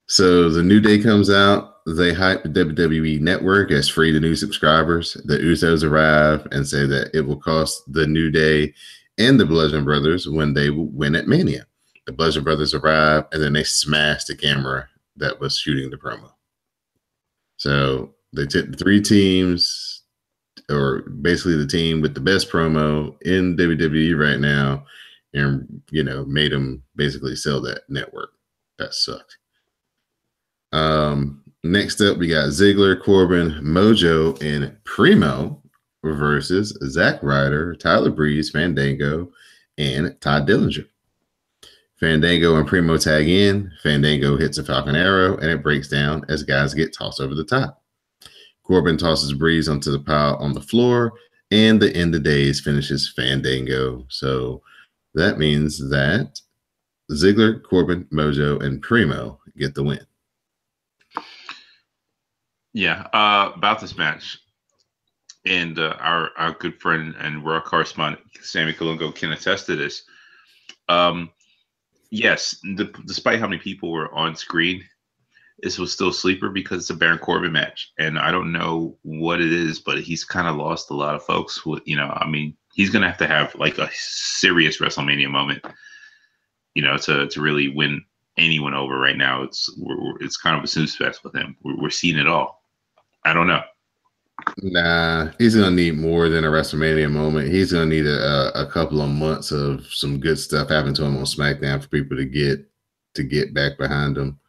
So the New Day comes out. They hype the WWE Network as free to new subscribers. The Usos arrive and say that it will cost the New Day and the Bludgeon Brothers when they win at Mania. The Bludgeon Brothers arrive and then they smash the camera that was shooting the promo. So they took the three teams, or basically the team with the best promo in WWE right now, and made them basically sell that network. That sucked. Next up, we got Ziggler, Corbin, Mojo, and Primo versus Zack Ryder, Tyler Breeze, Fandango, and Todd Dillinger. Fandango and Primo tag in. Fandango hits a Falcon Arrow, and it breaks down as guys get tossed over the top. Corbin tosses Breeze onto the pile on the floor, and the end of days finishes Fandango. So that means that Ziggler, Corbin, Mojo, and Primo get the win. Yeah, about this match, and our good friend and Raw correspondent Sammy Kalungo can attest to this. Yes, despite how many people were on screen, this was still a sleeper because it's a Baron Corbin match, and I don't know what it is, but he's kind of lost a lot of folks. I mean, he's gonna have like a serious WrestleMania moment, to really win anyone over right now. It's kind of a snooze fest with him. We're seeing it all. I don't know. Nah, he's gonna need more than a WrestleMania moment. He's gonna need a couple of months of some good stuff happen to him on SmackDown for people to get back behind him.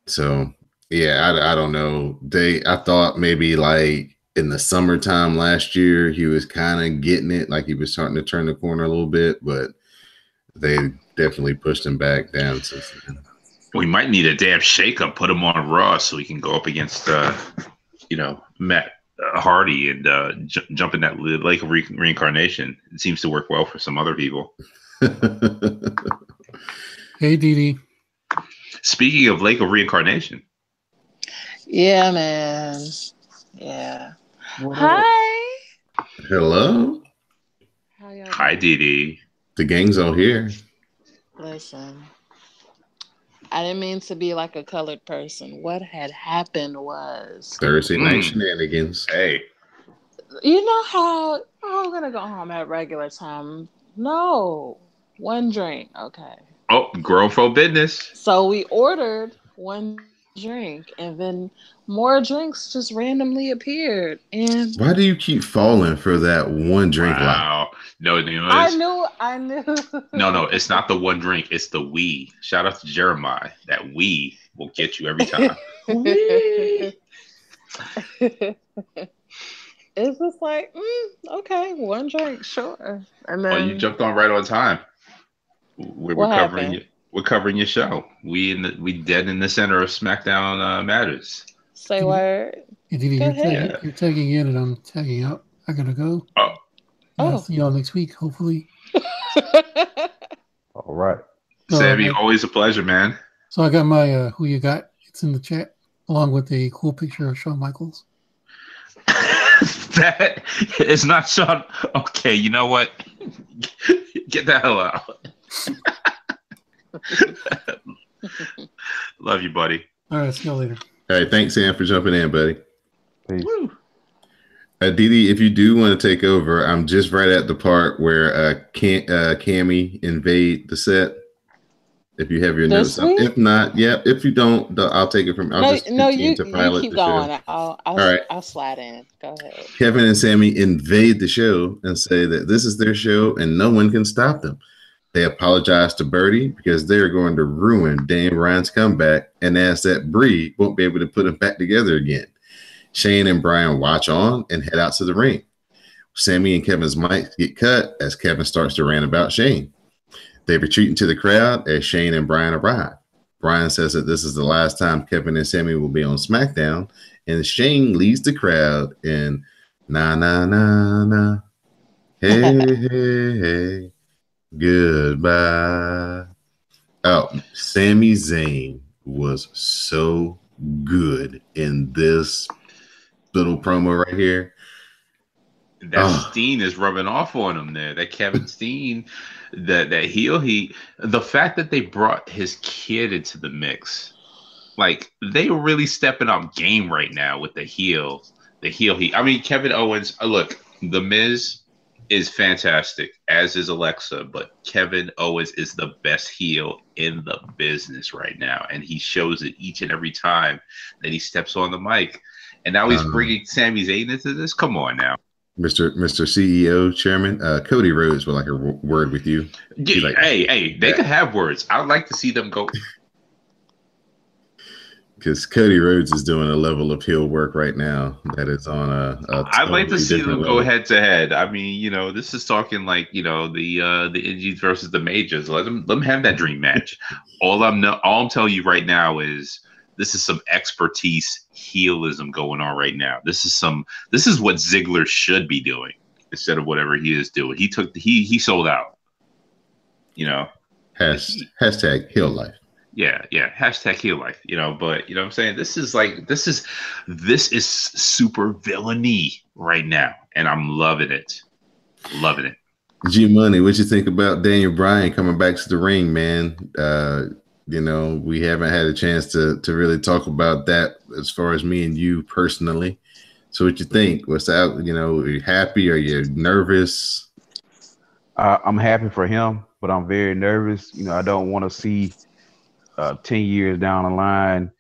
So yeah, I don't know. I thought maybe like in the summertime last year he was kind of getting it, like he was starting to turn the corner a little bit, but they definitely pushed him back down since then. We might need a damn shakeup. Put him on Raw so he can go up against Matt Hardy and jump in that lake of reincarnation. It seems to work well for some other people. Hey, Didi. Speaking of lake of reincarnation. Yeah, man. Yeah. Hi. Hello. How y'all Hi, Didi. The gang's all here. Listen, I didn't mean to be like a colored person. What had happened was Thursday night shenanigans. Hey. You know how I'm going to go home at regular time? No. One drink. Okay. Oh, grown folk business. So we ordered one drink, and then more drinks just randomly appeared. And why do you keep falling for that one drink? Wow. No, I knew. No, it's not the one drink. It's the we. Shout out to Jeremiah. That we will get you every time. It's just like, okay, one drink, sure. And then you jumped on right on time. We're covering your show. We dead in the center of SmackDown Matters. Say word. Hey, Didi, you're tagging in and I'm tagging out. I gotta go. Oh. I'll see y'all next week, hopefully. All right. Sammy, always a pleasure, man. So I got my Who You Got. It's in the chat, along with a cool picture of Shawn Michaels. That is not Shawn. Okay, you know what? Get the hell out. Love you, buddy. All right, see y'all later. All right, thanks, Sam, for jumping in, buddy. Peace. Didi, if you do want to take over, I'm just right at the part where Cammy invade the set. If you have your notes up. If not, if you don't, I'll take it from. You keep going. I'll slide in. Go ahead. Kevin and Sammy invade the show and say that this is their show and no one can stop them. They apologize to Birdie because they're going to ruin Dan Ryan's comeback and ask that Bree won't be able to put them back together again. Shane and Brian watch on and head out to the ring. Sammy and Kevin's mics get cut as Kevin starts to rant about Shane. They retreat into the crowd as Shane and Brian arrive. Brian says that this is the last time Kevin and Sammy will be on SmackDown, and Shane leads the crowd in na na na na, hey hey hey, goodbye. Oh, Sami Zayn was so good in this little promo right here. That Steen is rubbing off on him there. That Kevin Steen, that heel heat. The fact that they brought his kid into the mix, like they were really stepping up game right now with the heel heat. I mean, Kevin Owens. Look, The Miz is fantastic, as is Alexa, but Kevin Owens is the best heel in the business right now, and he shows it each and every time that he steps on the mic. And now he's bringing Sami Zayn into this. Come on now. Mr. CEO, Chairman, Cody Rhodes would like a word with you. Yeah, like, hey, they could have words. I'd like to see them go. Because Cody Rhodes is doing a level of heel work right now that is on a I'd like to see them level. go head to head. I mean, this is talking like the indies versus the majors. Let them have that dream match. All I'm telling you right now is this is some expertise heelism going on right now. This is what Ziggler should be doing instead of whatever he is doing. He sold out. Hashtag heel life. Yeah. Hashtag heel life. But what I'm saying, this is super villainy right now, and I'm loving it. G Money, what you think about Daniel Bryan coming back to the ring, man? We haven't had a chance to really talk about that as far as me and you personally. So what you think? What's out? Are you happy? Are you nervous? I'm happy for him, but I'm very nervous. I don't want to see 10 years down the line,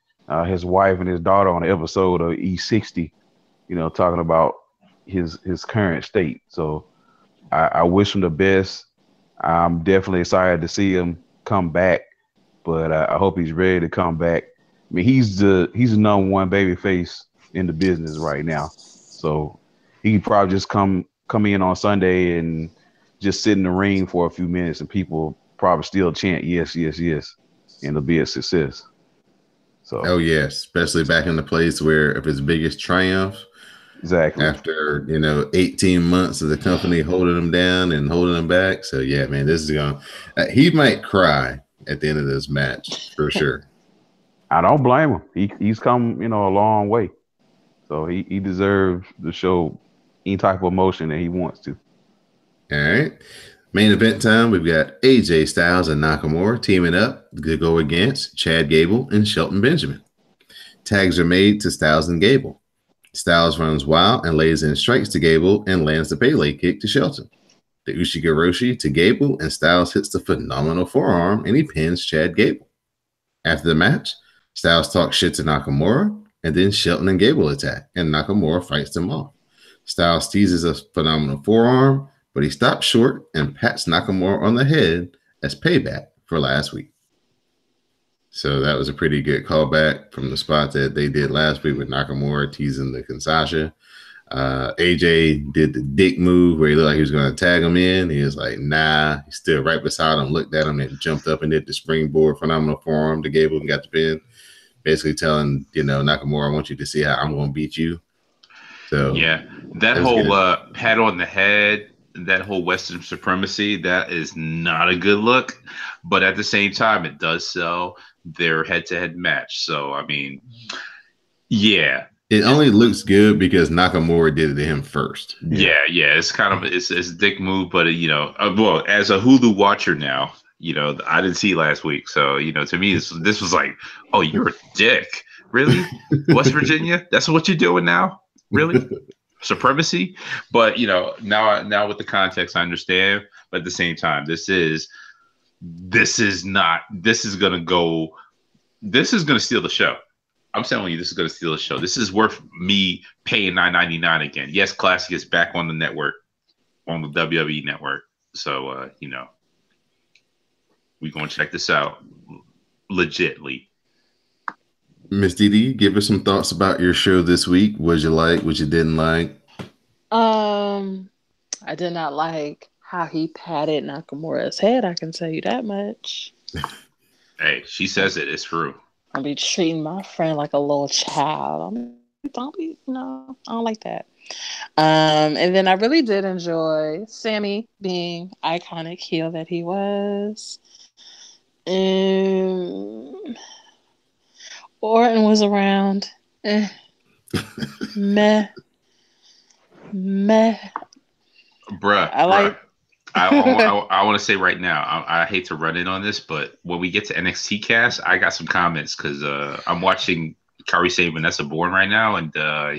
his wife and his daughter on an episode of E60, talking about his current state. So I wish him the best. I'm definitely excited to see him come back, but I hope he's ready to come back. I mean, he's the number one baby face in the business right now. So he could probably just come in on Sunday and just sit in the ring for a few minutes, and people probably still chant yes, yes, yes, and it'll be a success. So oh yes, especially back in the place where of his biggest triumph. Exactly. After 18 months of the company holding him down and holding him back. So yeah, man, this is going. He might cry at the end of this match for sure. I don't blame him. He's come a long way, so he deserves to show any type of emotion that he wants to. All right. Main event time, we've got AJ Styles and Nakamura teaming up to go against Chad Gable and Shelton Benjamin. Tags are made to Styles and Gable. Styles runs wild and lays in strikes to Gable and lands the Pele kick to Shelton. The Ushigoroshi to Gable, and Styles hits the phenomenal forearm and he pins Chad Gable. After the match, Styles talks shit to Nakamura, and then Shelton and Gable attack, and Nakamura fights them off. Styles teases a phenomenal forearm, but he stops short and pats Nakamura on the head as payback for last week. So that was a pretty good callback from the spot that they did last week with Nakamura teasing the Kinshasa. AJ did the dick move where he looked like he was going to tag him in. He was like, nah. He stood right beside him, looked at him, and jumped up and did the springboard phenomenal forearm to Gable and got the pin. Basically telling, Nakamura, I want you to see how I'm going to beat you. So yeah, that whole pat on the head, that whole Western supremacy, that is not a good look. But at the same time, it does sell their head-to-head match. So, I mean, yeah. It only looks good because Nakamura did it to him first. Yeah. It's kind of it's a dick move, but well, as a Hulu watcher now, I didn't see last week, so to me this was like, oh, you're a dick, really? West Virginia? That's what you're doing now, really? Supremacy? But now with the context, I understand. But at the same time, this is gonna steal the show. I'm telling you, this is going to steal the show. This is worth me paying $9.99 again. Yes, Classic is back on the network, on the WWE network. So, we're going to check this out legitly. Miss Didi, give us some thoughts about your show this week. What you like? What you didn't like? I did not like how he patted Nakamura's head. I can tell you that much. Hey, she says it. It's true. I'll be treating my friend like a little child. Don't be, I don't like that. And then I really did enjoy Sammy being iconic heel that he was. Orton was around. Meh. Bruh. I want to say right now, I hate to run in on this, but when we get to NXT cast, I got some comments because I'm watching Kairi Sane Vanessa Born right now, and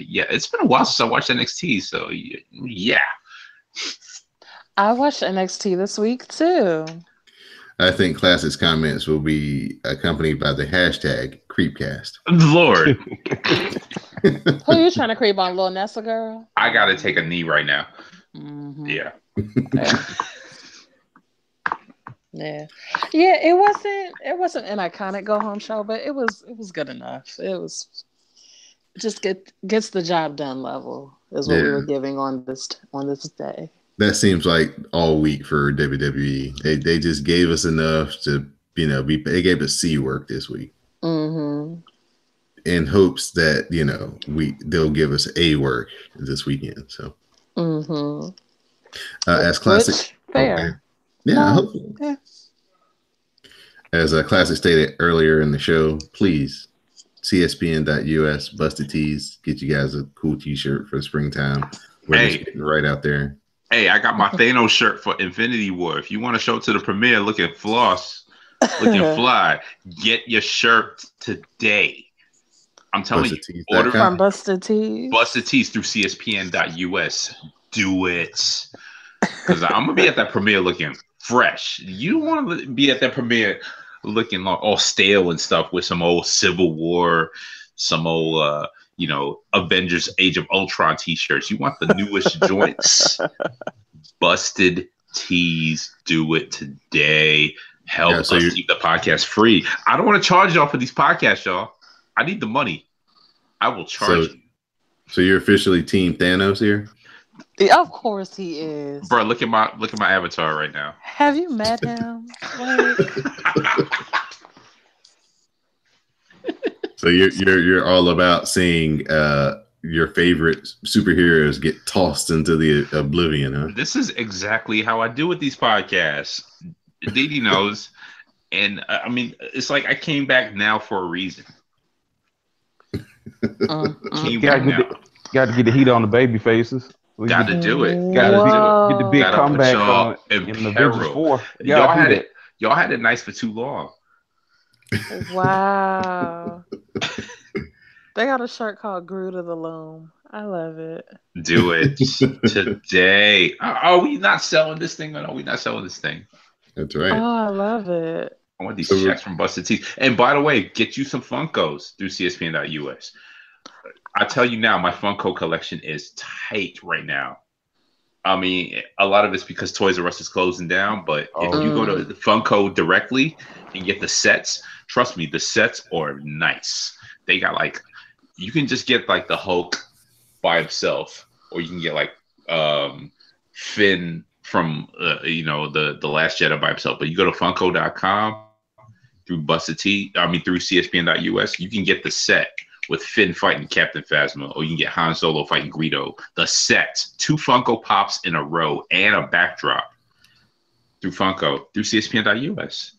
yeah, it's been a while since I watched NXT, so yeah. I watched NXT this week too. I think Classic's comments will be accompanied by the hashtag Creepcast. Lord. Who are you trying to creep on, Lil Nessa girl? I gotta take a knee right now. Mm-hmm. Yeah. Yeah. It wasn't an iconic go home show, but it was good enough. It was just gets the job done level is what we were giving on this day. That seems like all week for WWE. They just gave us enough to, they gave us C work this week. Mm-hmm. In hopes that, they'll give us A work this weekend. So as Classic. Fair. Okay. Yeah, I hope so. Yeah. As Classic stated earlier in the show, please CSPN.us Busted Tees. Get you guys a cool t-shirt for the springtime. We're just getting right out there. Hey, I got my Thanos shirt for Infinity War. If you want to show up to the premiere looking fly, get your shirt today. I'm telling you, order from Busted Tees. Busted Tees through CSPN.us. Do it. Because I'm going to be at that premiere looking fresh. You don't want to be at that premiere looking all stale and stuff with some old Civil War, some old, Avengers Age of Ultron t-shirts. You want the newest joints. Busted Tees. Do it today. Help us keep the podcast free. I don't want to charge y'all for these podcasts, y'all. I need the money. I will charge you. So you're officially Team Thanos here? Yeah, of course he is. Bro, look at my avatar right now. Have you met him? So you're all about seeing your favorite superheroes get tossed into the oblivion, huh? This is exactly how I do with these podcasts. Didi knows. And I mean, it's like I came back now for a reason. Got to get the heat on the baby faces. Got to do it. Got to get the big comeback on in the Avengers 4. Y'all had it nice for too long. Wow. They got a shirt called Groot of the Loom. I love it. Do it today. Are we not selling this thing? Or are we not selling this thing? That's right. Oh, I love it. I want these checks from Busted Tees. And by the way, get you some Funkos through CSPN.us. I tell you now, my Funko collection is tight right now. I mean, a lot of it's because Toys R Us is closing down, but if you go to the Funko directly and get the sets, trust me, the sets are nice. They got you can just get the Hulk by himself, or you can get Finn from the Last Jedi by himself. But you go to Funko.com through through CSPN.us, you can get the set with Finn fighting Captain Phasma, or you can get Han Solo fighting Greedo. The set, 2 Funko Pops in a row and a backdrop through CSPN.us,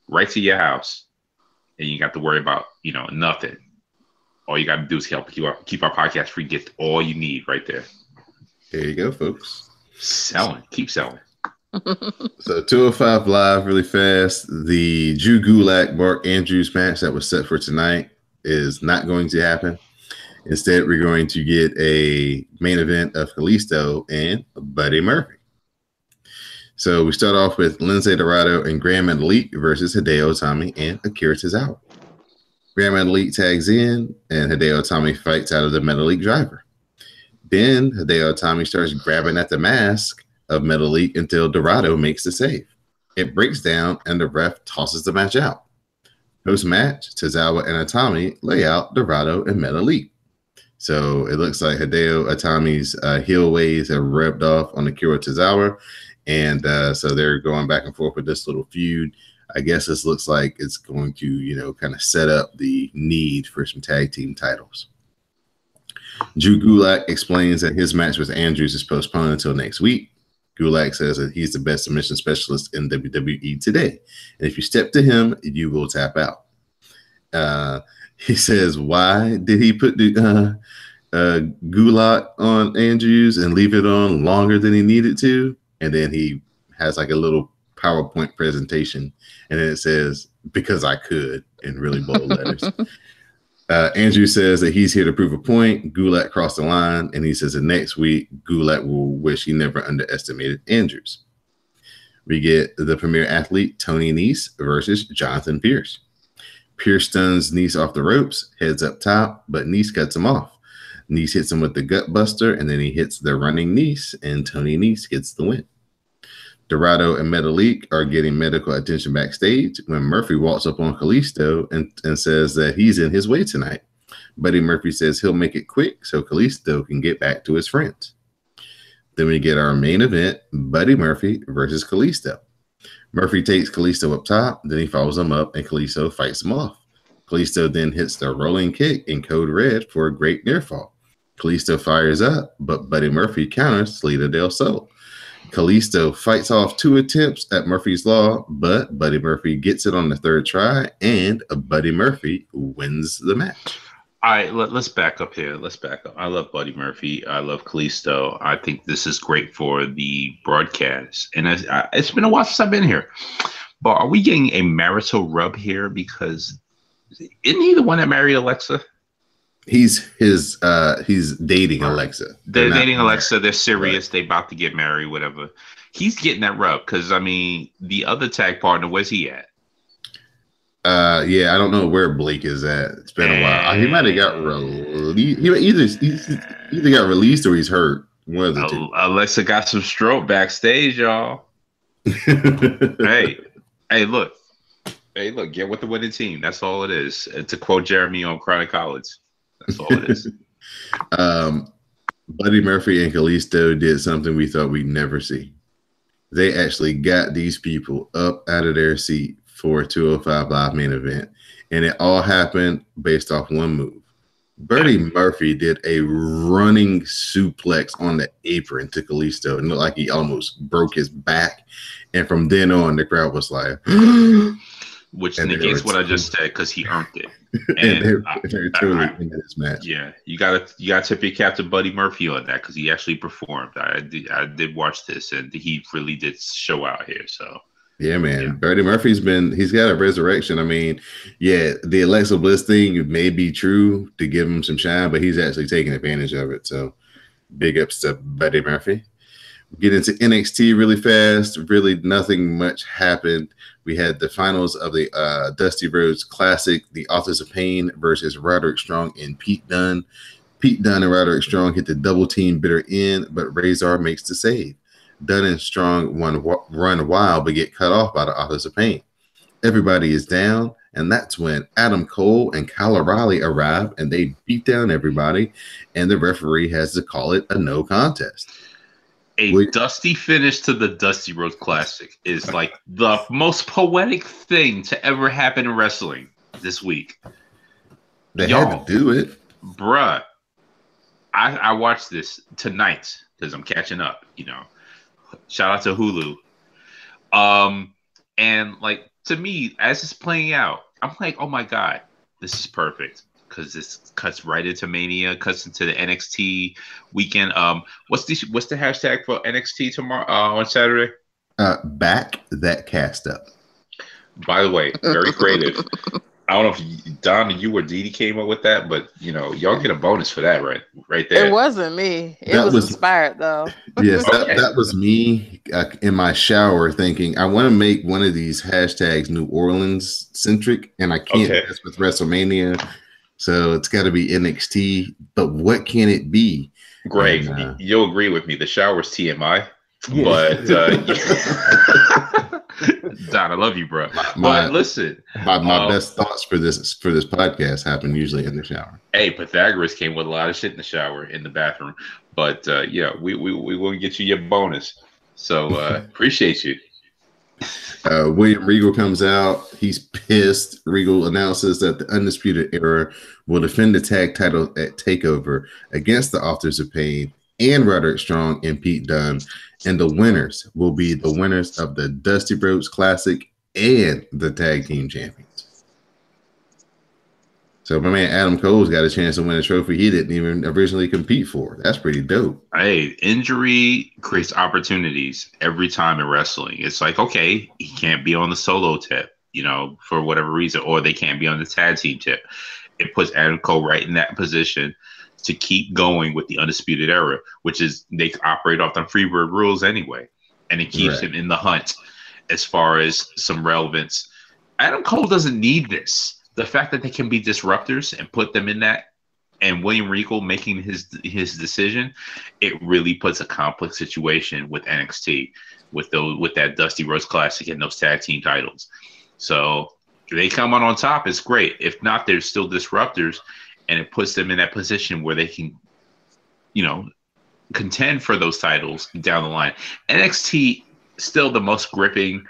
right to your house, and you got to worry about nothing. All you got to do is help keep our podcast free. Get all you need right there. There you go, folks. Keep selling. So 205 Live, really fast. The Drew Gulak Mark Andrews match that was set for tonight is not going to happen. Instead, we're going to get a main event of Kalisto and Buddy Murphy. So we start off with Lindsay Dorado and Grand Metalik versus Hideo Itami and Akira Tozawa. Grand Metalik tags in, and Hideo Itami fights out of the Metalik driver. Then Hideo Itami starts grabbing at the mask of Metalik until Dorado makes the save. It breaks down, and the ref tosses the match out. Post-match, Tozawa and Atami lay out Dorado and Metalik. So it looks like Hideo Itami's heel ways have rubbed off on Akira Tozawa. And so they're going back and forth with this little feud. I guess this looks like it's going to, kind of set up the need for some tag team titles. Drew Gulak explains that his match with Andrews is postponed until next week. Gulak says that he's the best submission specialist in WWE today. And if you step to him, you will tap out. He says, why did he put the Gulak on Andrews and leave it on longer than he needed to? And then he has like a little PowerPoint presentation. And then it says, because I could, in really bold letters. Andrew says that he's here to prove a point. Gulak crossed the line, and he says that next week, Gulak will wish he never underestimated Andrews. We get the premier athlete, Tony Nese, versus Jonathan Pierce. Pierce stuns Nese off the ropes, heads up top, but Nese cuts him off. Nese hits him with the gut buster, and then he hits the running Nese, and Tony Nese gets the win. Dorado and Metalik are getting medical attention backstage when Murphy walks up on Kalisto and says that he's in his way tonight. Buddy Murphy says he'll make it quick so Kalisto can get back to his friends. Then we get our main event, Buddy Murphy versus Kalisto. Murphy takes Kalisto up top, then he follows him up, and Kalisto fights him off. Kalisto then hits the rolling kick in code red for a great near fall. Kalisto fires up, but Buddy Murphy counters Salida del Sol. Kalisto fights off 2 attempts at Murphy's Law, but Buddy Murphy gets it on the 3rd try, and Buddy Murphy wins the match. All right, let's back up here. Let's back up. I love Buddy Murphy. I love Kalisto. I think this is great for the broadcast. And it's been a while since I've been here. But are we getting a marital rub here? Because isn't he the one that married Alexa? He's dating Alexa. They're dating Alexa. They're serious. Right. They about to get married, whatever. He's getting that rub because, I mean, the other tag partner, where's he at? Yeah, I don't know where Blake is at. It's been a while. He might have got released. He either got released or he's hurt. One of the two. Alexa got some stroke backstage, y'all. Hey, look. Hey, look, get with the winning team. That's all it is. To quote Jeremy on Chronic College. That's all it is. Buddy Murphy and Kalisto did something we thought we'd never see. They actually got these people up out of their seat for a 205 Live main event, and it all happened based off one move. Buddy Murphy did a running suplex on the apron to Kalisto, and looked like he almost broke his back. And from then on, the crowd was like, which negates what I just said because he earned it. And they're totally into this match. Yeah, you gotta tip your cap to Buddy Murphy on that because he actually performed. I did watch this, and he really did show out here. So yeah, man, yeah. Buddy Murphy's got a resurrection. I mean, yeah, the Alexa Bliss thing may be true to give him some shine, but he's actually taking advantage of it. So big ups to Buddy Murphy. Get into NXT really fast. Really, nothing much happened. We had the finals of the Dusty Rhodes Classic, the Authors of Pain versus Roderick Strong and Pete Dunne. Pete Dunne and Roderick Strong hit the double team bitter end, but Razor makes the save. Dunne and Strong run wild, but get cut off by the Authors of Pain. Everybody is down, and that's when Adam Cole and Kyle O'Reilly arrive, and they beat down everybody, and the referee has to call it a no contest. Dusty finish to the Dusty Rhodes Classic is like the most poetic thing to ever happen in wrestling this week. They had to do it. Bruh. I watched this tonight because I'm catching up, Shout out to Hulu. And like to me, as it's playing out, I'm like, oh my God, this is perfect. Because this cuts right into Mania, cuts into the NXT weekend. What's the hashtag for NXT tomorrow on Saturday? Back that cast up. By the way, very creative. I don't know if Don and you or Dee came up with that, but y'all get a bonus for that, right there. It wasn't me. It was inspired though. Yes, that was me in my shower thinking I want to make one of these hashtags New Orleans centric, and I can't mess with WrestleMania. So it's got to be NXT, but what can it be? Greg, you'll agree with me. The shower's TMI, but Don, I love you, bro. My But listen, best thoughts for this podcast happen usually in the shower. hey, Pythagoras came with a lot of shit in the shower, in the bathroom. But yeah, we will get you your bonus. So appreciate you. William Regal comes out. He's pissed. Regal announces that the Undisputed Era will defend the tag title at TakeOver against the Authors of Pain and Roderick Strong and Pete Dunne. And the winners will be the winners of the Dusty Rhodes Classic and the Tag Team Champions. So my man Adam Cole's got a chance to win a trophy he didn't even originally compete for. That's pretty dope. Hey, injury creates opportunities every time in wrestling. It's like, okay, he can't be on the solo tip, for whatever reason, or they can't be on the tag team tip. It puts Adam Cole right in that position to keep going with the Undisputed Era, which is they operate off the Freebird rules anyway, and it keeps him in the hunt as far as some relevance. Adam Cole doesn't need this. The fact that they can be disruptors and put them in that, and William Regal making his decision, it really puts a complex situation with NXT with that Dusty Rhodes Classic and those tag team titles. So if they come on top, it's great. If not, they're still disruptors, and it puts them in that position where they can, contend for those titles down the line. NXT still the most gripping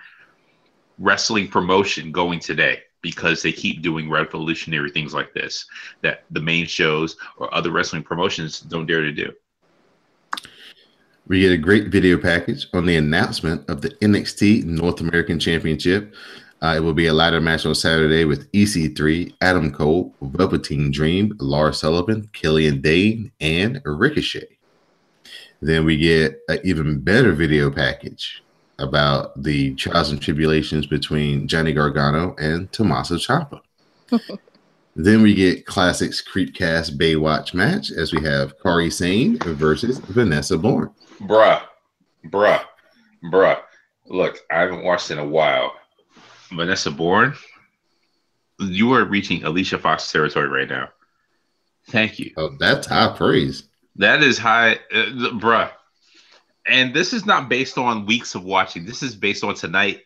wrestling promotion going today, because they keep doing revolutionary things like this that the main shows or other wrestling promotions don't dare to do. We get a great video package on the announcement of the NXT North American Championship. It will be a ladder match on Saturday with EC3, Adam Cole, Velveteen Dream, Lars Sullivan, Killian Dane, and Ricochet. Then we get an even better video package about the trials and tribulations between Johnny Gargano and Tommaso Ciampa. Then we get Classics Creepcast Baywatch match as we have Kairi Sane versus Vanessa Bourne. Bruh. Look, I haven't watched in a while. Vanessa Bourne, you are reaching Alicia Fox territory right now. Thank you. Oh, that's high praise. That is high, bruh. And this is not based on weeks of watching. This is based on tonight,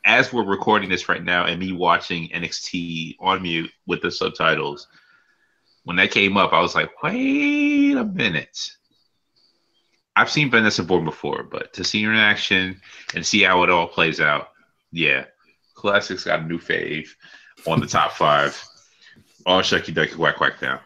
as we're recording this right now, and me watching NXT on mute with the subtitles. When that came up, I was like, wait a minute. I've seen Vanessa Bourne before, but to see her in action and see how it all plays out, yeah. Classics got a new fave on the top 5. All shucky ducky whack whack down.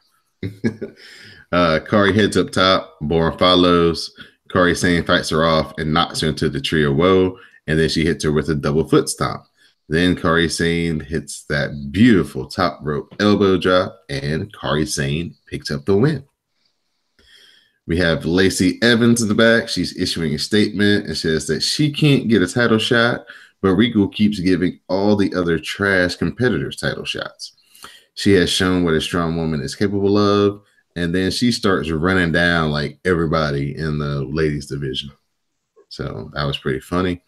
Kairi heads up top. Bourne follows. Kairi Sane fights her off and knocks her into the tree of woe, and then she hits her with a double foot stomp. Then Kairi Sane hits that beautiful top rope elbow drop, and Kairi Sane picks up the win. We have Lacey Evans in the back. She's issuing a statement and says that she can't get a title shot, but Regal keeps giving all the other trash competitors title shots. She has shown what a strong woman is capable of, and then she starts running down like everybody in the ladies division. So that was pretty funny.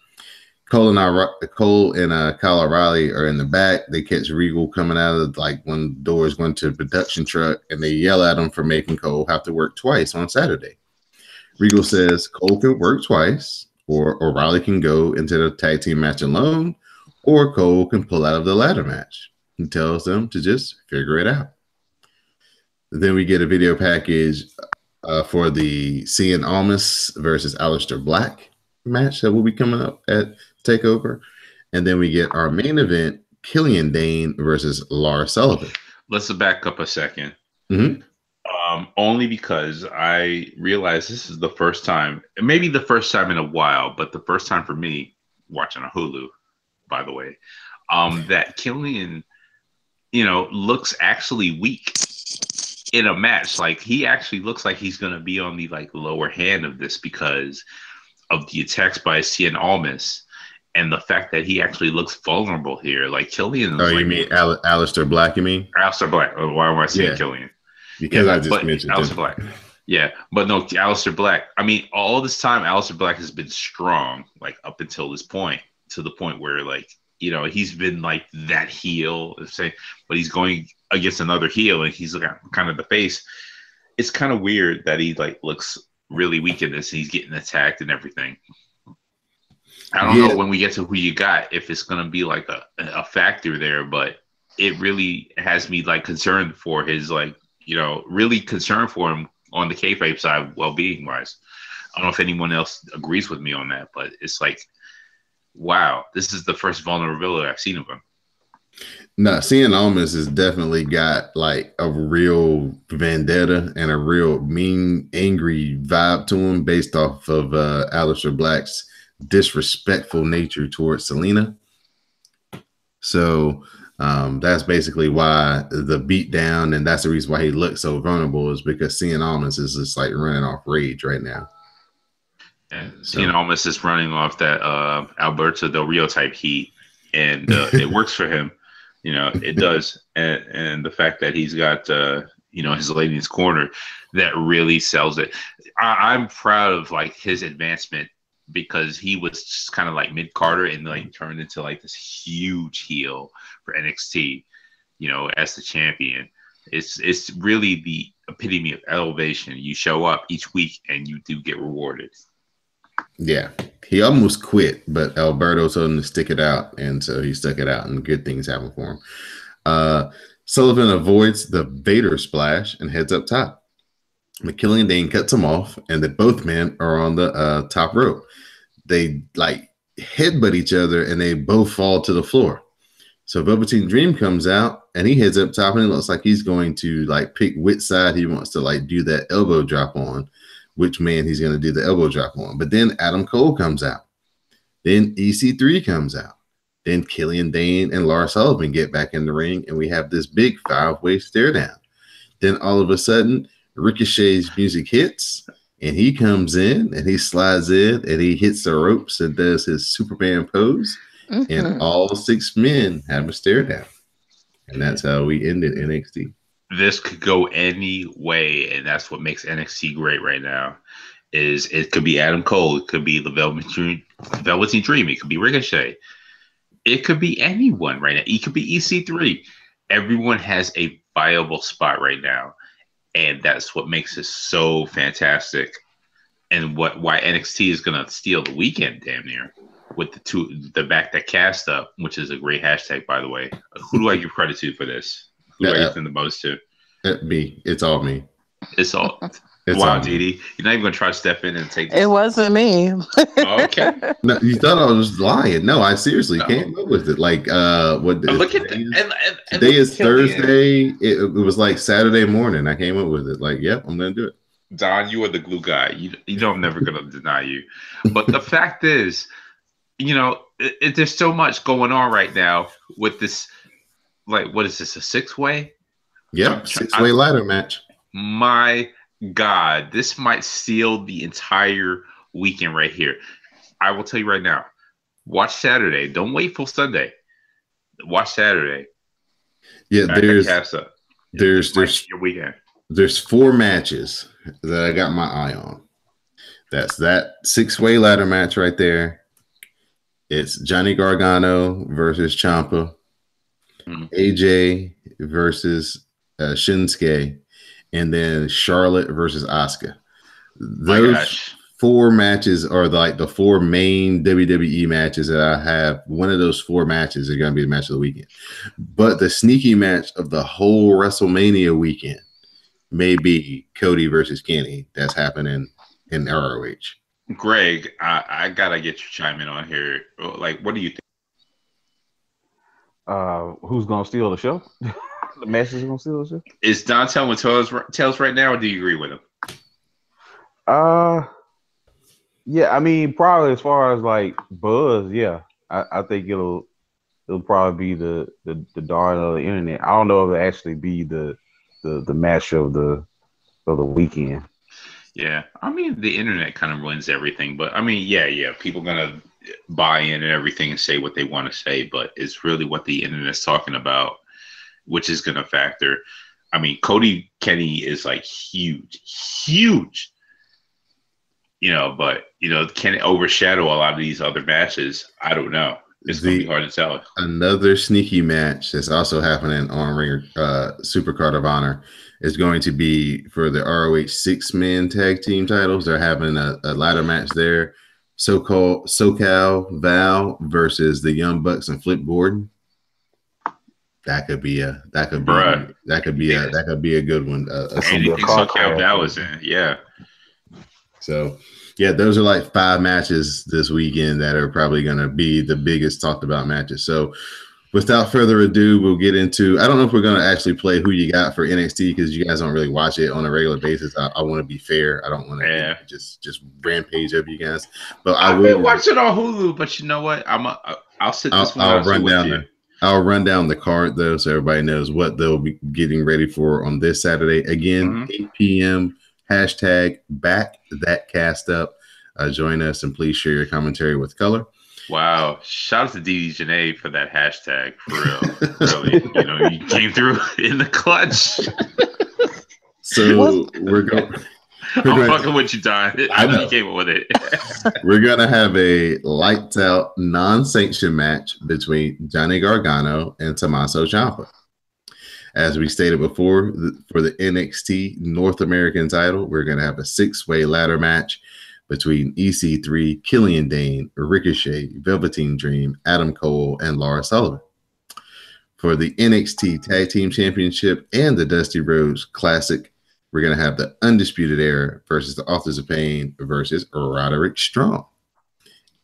Cole and Kyle O'Reilly are in the back. They catch Regal coming out of like one door is going to a production truck, and they yell at him for making Cole have to work twice on Saturday. Regal says Cole can work twice, or O'Reilly can go into the tag team match alone, or Cole can pull out of the ladder match. He tells them to just figure it out. Then we get a video package for the Cien Almas versus Aleister Black match that will be coming up at TakeOver. And then we get our main event, Killian Dane versus Lars Sullivan. Let's back up a second. Mm-hmm. Only because I realized this is the first time, maybe the first time in a while, but the first time for me watching a Hulu, by the way, that Killian, looks actually weak in a match. Like, he actually looks like he's going to be on the lower hand of this because of the attacks by Cien Almas and the fact that he actually looks vulnerable here. Like, Killian. Oh, you mean Aleister Black? You mean Aleister Black? Oh, why am I saying Killian? Because I just mentioned Aleister Black. Yeah, but no, Aleister Black. I mean, all this time, Aleister Black has been strong, up until this point, to the point where, he's been that heel, but he's going against another heel, and he's kind of the face. It's kind of weird that he looks really weak in this. And he's getting attacked and everything. I don't know when we get to who you got if it's gonna be like a factor there, but it really has me like concerned for his really concerned for him on the kayfabe side, well being wise. I don't know if anyone else agrees with me on that, but it's like, wow, this is the first vulnerability I've seen of him. No, Cien Almas has definitely got like a real vendetta and a real mean, angry vibe to him based off of Aleister Black's disrespectful nature towards Selena. So that's basically why the beat down, and that's the reason why he looks so vulnerable, is because Cien Almas is just like running off rage right now. And Cien Almas is running off that Alberto Del Rio type heat, and it works for him. It does. And the fact that he's got, his lady in his corner, that really sells it. I'm proud of like his advancement, because he was just kind of like mid-Carter and like turned into like this huge heel for NXT, as the champion. It's really the epitome of elevation. You show up each week and you do get rewarded. Yeah, he almost quit, but Alberto told him to stick it out, and so he stuck it out, and good things happen for him. Sullivan avoids the Vader splash and heads up top. McKillian Dane cuts him off, and both men are on the top rope. They like headbutt each other, and they both fall to the floor. So Velveteen Dream comes out, and he heads up top, and it looks like he's going to like pick which side he wants to like do that elbow drop on, which man he's going to do the elbow drop on. But then Adam Cole comes out. Then EC3 comes out. Then Killian Dane and Lars Sullivan get back in the ring, and we have this big 5-way stare down. Then all of a sudden, Ricochet's music hits, and he comes in, and he slides in, and he hits the ropes and does his Superman pose, and all 6 men have a stare down. And that's how we ended NXT. This could go any way, and that's what makes NXT great right now. Is it could be Adam Cole, it could be the Velveteen Dream, it could be Ricochet, it could be anyone right now. It could be EC3. Everyone has a viable spot right now, and that's what makes it so fantastic. And why NXT is gonna steal the weekend, damn near, with the back that cast up, which is a great hashtag, by the way. Who do I give credit to for this? Who do I give them the most to? Me. It's all me. It's all. Wow, Didi. You're not even going to try to step in and take this. It wasn't me. Okay. No, you thought I was lying. No, I seriously came up with it. Like, what? Look at today is Thursday. It was like Saturday morning. I came up with it. Like, yep, I'm going to do it. Don, you are the glue guy. You know I'm never going to deny you. But the fact is, there's so much going on right now with this. Like, what is this, a 6-way? Yep, 6-way ladder match. My God, this might steal the entire weekend right here. I will tell you right now, watch Saturday. Don't wait for Sunday. Watch Saturday. Yeah, there's your weekend. There's 4 matches that I got my eye on. That's that 6-way ladder match right there. It's Johnny Gargano versus Ciampa. AJ versus Shinsuke, and then Charlotte versus Asuka. Those 4 matches are like the 4 main WWE matches that I have. One of those 4 matches are going to be the match of the weekend. But the sneaky match of the whole WrestleMania weekend may be Cody versus Kenny. That's happening in ROH. Greg, I got to get your chime in on here. Like, what do you think? Who's gonna steal the show? The match is gonna steal the show. Is Don telling tails right now, or do you agree with him? Yeah, I mean, probably as far as like buzz, yeah, I think it'll probably be the darn of the internet. I don't know if it'll actually be the match of the weekend. Yeah, I mean, the internet kind of ruins everything, but I mean, yeah, people gonna buy in and everything and say what they want to say, but it's really what the internet's talking about, which is going to factor. I mean, Cody Kenny is like huge, but can it overshadow a lot of these other matches? I don't know. It's going to be hard to tell. Another sneaky match that's also happening on Ring Supercard of Honor is going to be for the ROH 6-man tag team titles. They're having a ladder match there. so-called SoCal Val versus the Young Bucks and Flip Gordon. That could be a good one. Anything SoCal Val is in, yeah. So, yeah, those are like 5 matches this weekend that are probably going to be the biggest talked about matches. So, without further ado, we'll get into. I don't know if we're going to actually play Who You Got for NXT because you guys don't really watch it on a regular basis. I want to be fair. I don't want to just rampage over you guys. But I've been watching on Hulu. But you know what? I'll sit this one out. I'll run down the card though, so everybody knows what they'll be getting ready for on this Saturday. Again, 8 p.m. Hashtag back that cast up. Join us and please share your commentary with color. Wow. Shout out to Dee Janae for that hashtag, for real. Really. You came through in the clutch. So we're going. I'm fucking with you, Don. I know you came up with it. We're going to have a lights out non-sanctioned match between Johnny Gargano and Tommaso Ciampa. As we stated before, for the NXT North American title, we're going to have a 6-way ladder match between EC3, Killian Dane, Ricochet, Velveteen Dream, Adam Cole, and Lars Sullivan. For the NXT Tag Team Championship and the Dusty Rhodes Classic, we're going to have the Undisputed Era versus the Authors of Pain versus Roderick Strong.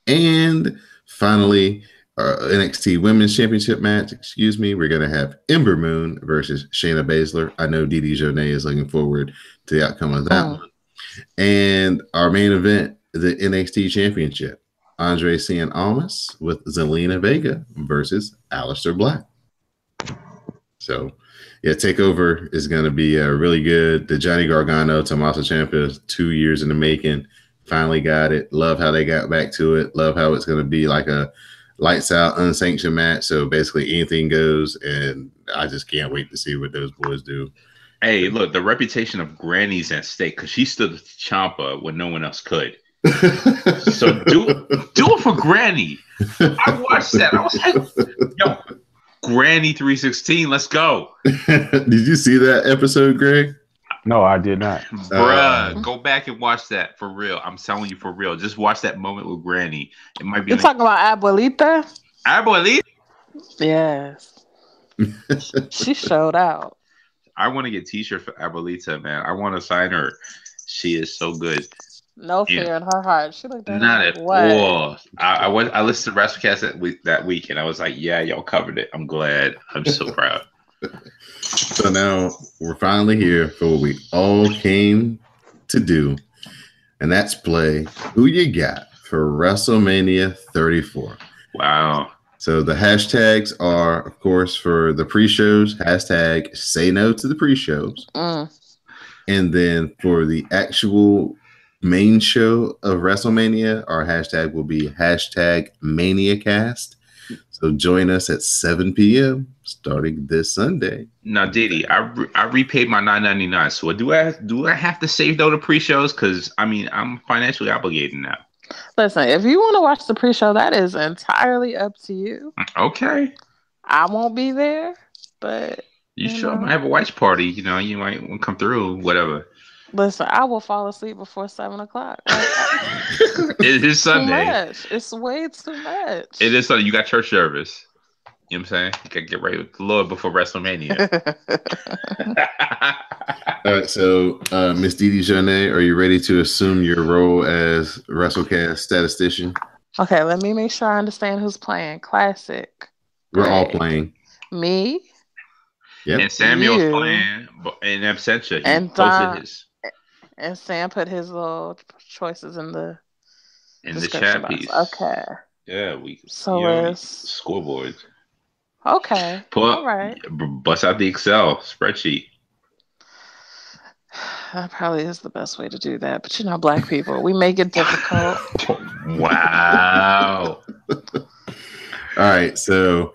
And finally, NXT Women's Championship match, we're going to have Ember Moon versus Shayna Baszler. I know Didi Jonay is looking forward to the outcome of that one. And our main event, the NXT Championship, Andre Cien Almas with Zelina Vega versus Aleister Black. So, yeah, TakeOver is going to be really good. The Johnny Gargano, Tommaso Ciampa is 2 years in the making. Finally got it. Love how they got back to it. Love how it's going to be like a lights out, unsanctioned match. So basically anything goes, and I just can't wait to see what those boys do. Hey, look, the reputation of Granny's at stake because she stood with Ciampa when no one else could. So do it for Granny. I watched that. I was like, yo, Granny 316, let's go. Did you see that episode, Greg? No, I did not. Bruh, go back and watch that for real. I'm telling you for real. Just watch that moment with Granny. It might be. You're talking about Abuelita? Abuelita? Yes. She showed out. I want to get t-shirt for Abuelita, man. I want to sign her. She is so good. No fear in her heart. She looked at not at all. I listened to WrassleCast that week, and I was like, yeah, y'all covered it. I'm glad. I'm so proud. So now we're finally here for what we all came to do, and that's play Who You Got for WrestleMania 34. Wow. So the hashtags are, of course, for the pre-shows, hashtag say no to the pre-shows. And then for the actual main show of WrestleMania, our hashtag will be hashtag ManiaCast. So join us at 7 p.m. starting this Sunday. Now, Diddy, I repaid my $9.99. So do I have to save though the pre-shows? Because I'm financially obligated now. Listen, if you want to watch the pre-show, that is entirely up to you. Okay. I won't be there, but you sure might have a watch party. You might want to come through, whatever. Listen, I will fall asleep before 7 o'clock. It is Sunday. Too much. It's way too much. It is Sunday. You got church service. You know what I'm saying? You gotta get right with the Lord before WrestleMania. All right, so Miss Didi Jonay, are you ready to assume your role as WrassleCast statistician? Okay, let me make sure I understand who's playing. Classic. We're all playing. Me. Yep. And Samuel's playing in absentia. He posted his. And Sam put his little choices in the chat piece. Okay. Yeah, scoreboard. Okay. All right. Bust out the Excel spreadsheet. That probably is the best way to do that. But black people, we make it difficult. Wow. All right, so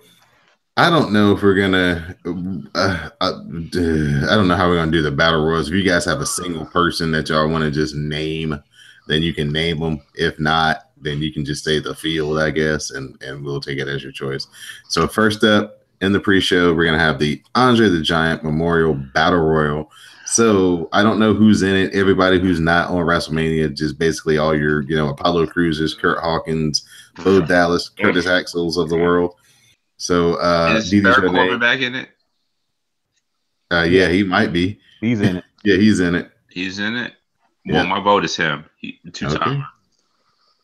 I don't know if we're gonna. I don't know how we're gonna do the battle royals. If you guys have a single person that y'all want to just name, then you can name them. If not, then you can just say the field, I guess, and we'll take it as your choice. So first up in the pre-show, we're gonna have the Andre the Giant Memorial Battle Royal. So I don't know who's in it. Everybody who's not on WrestleMania, just basically all your, Apollo Crews, Kurt Hawkins, Bo Dallas, Curtis Axels of the world. So is Didi Baron Jonay, Corbin back in it? Yeah, he might be. He's in it. Yeah, he's in it. He's in it. Yeah. Well, my vote is him. Two-time.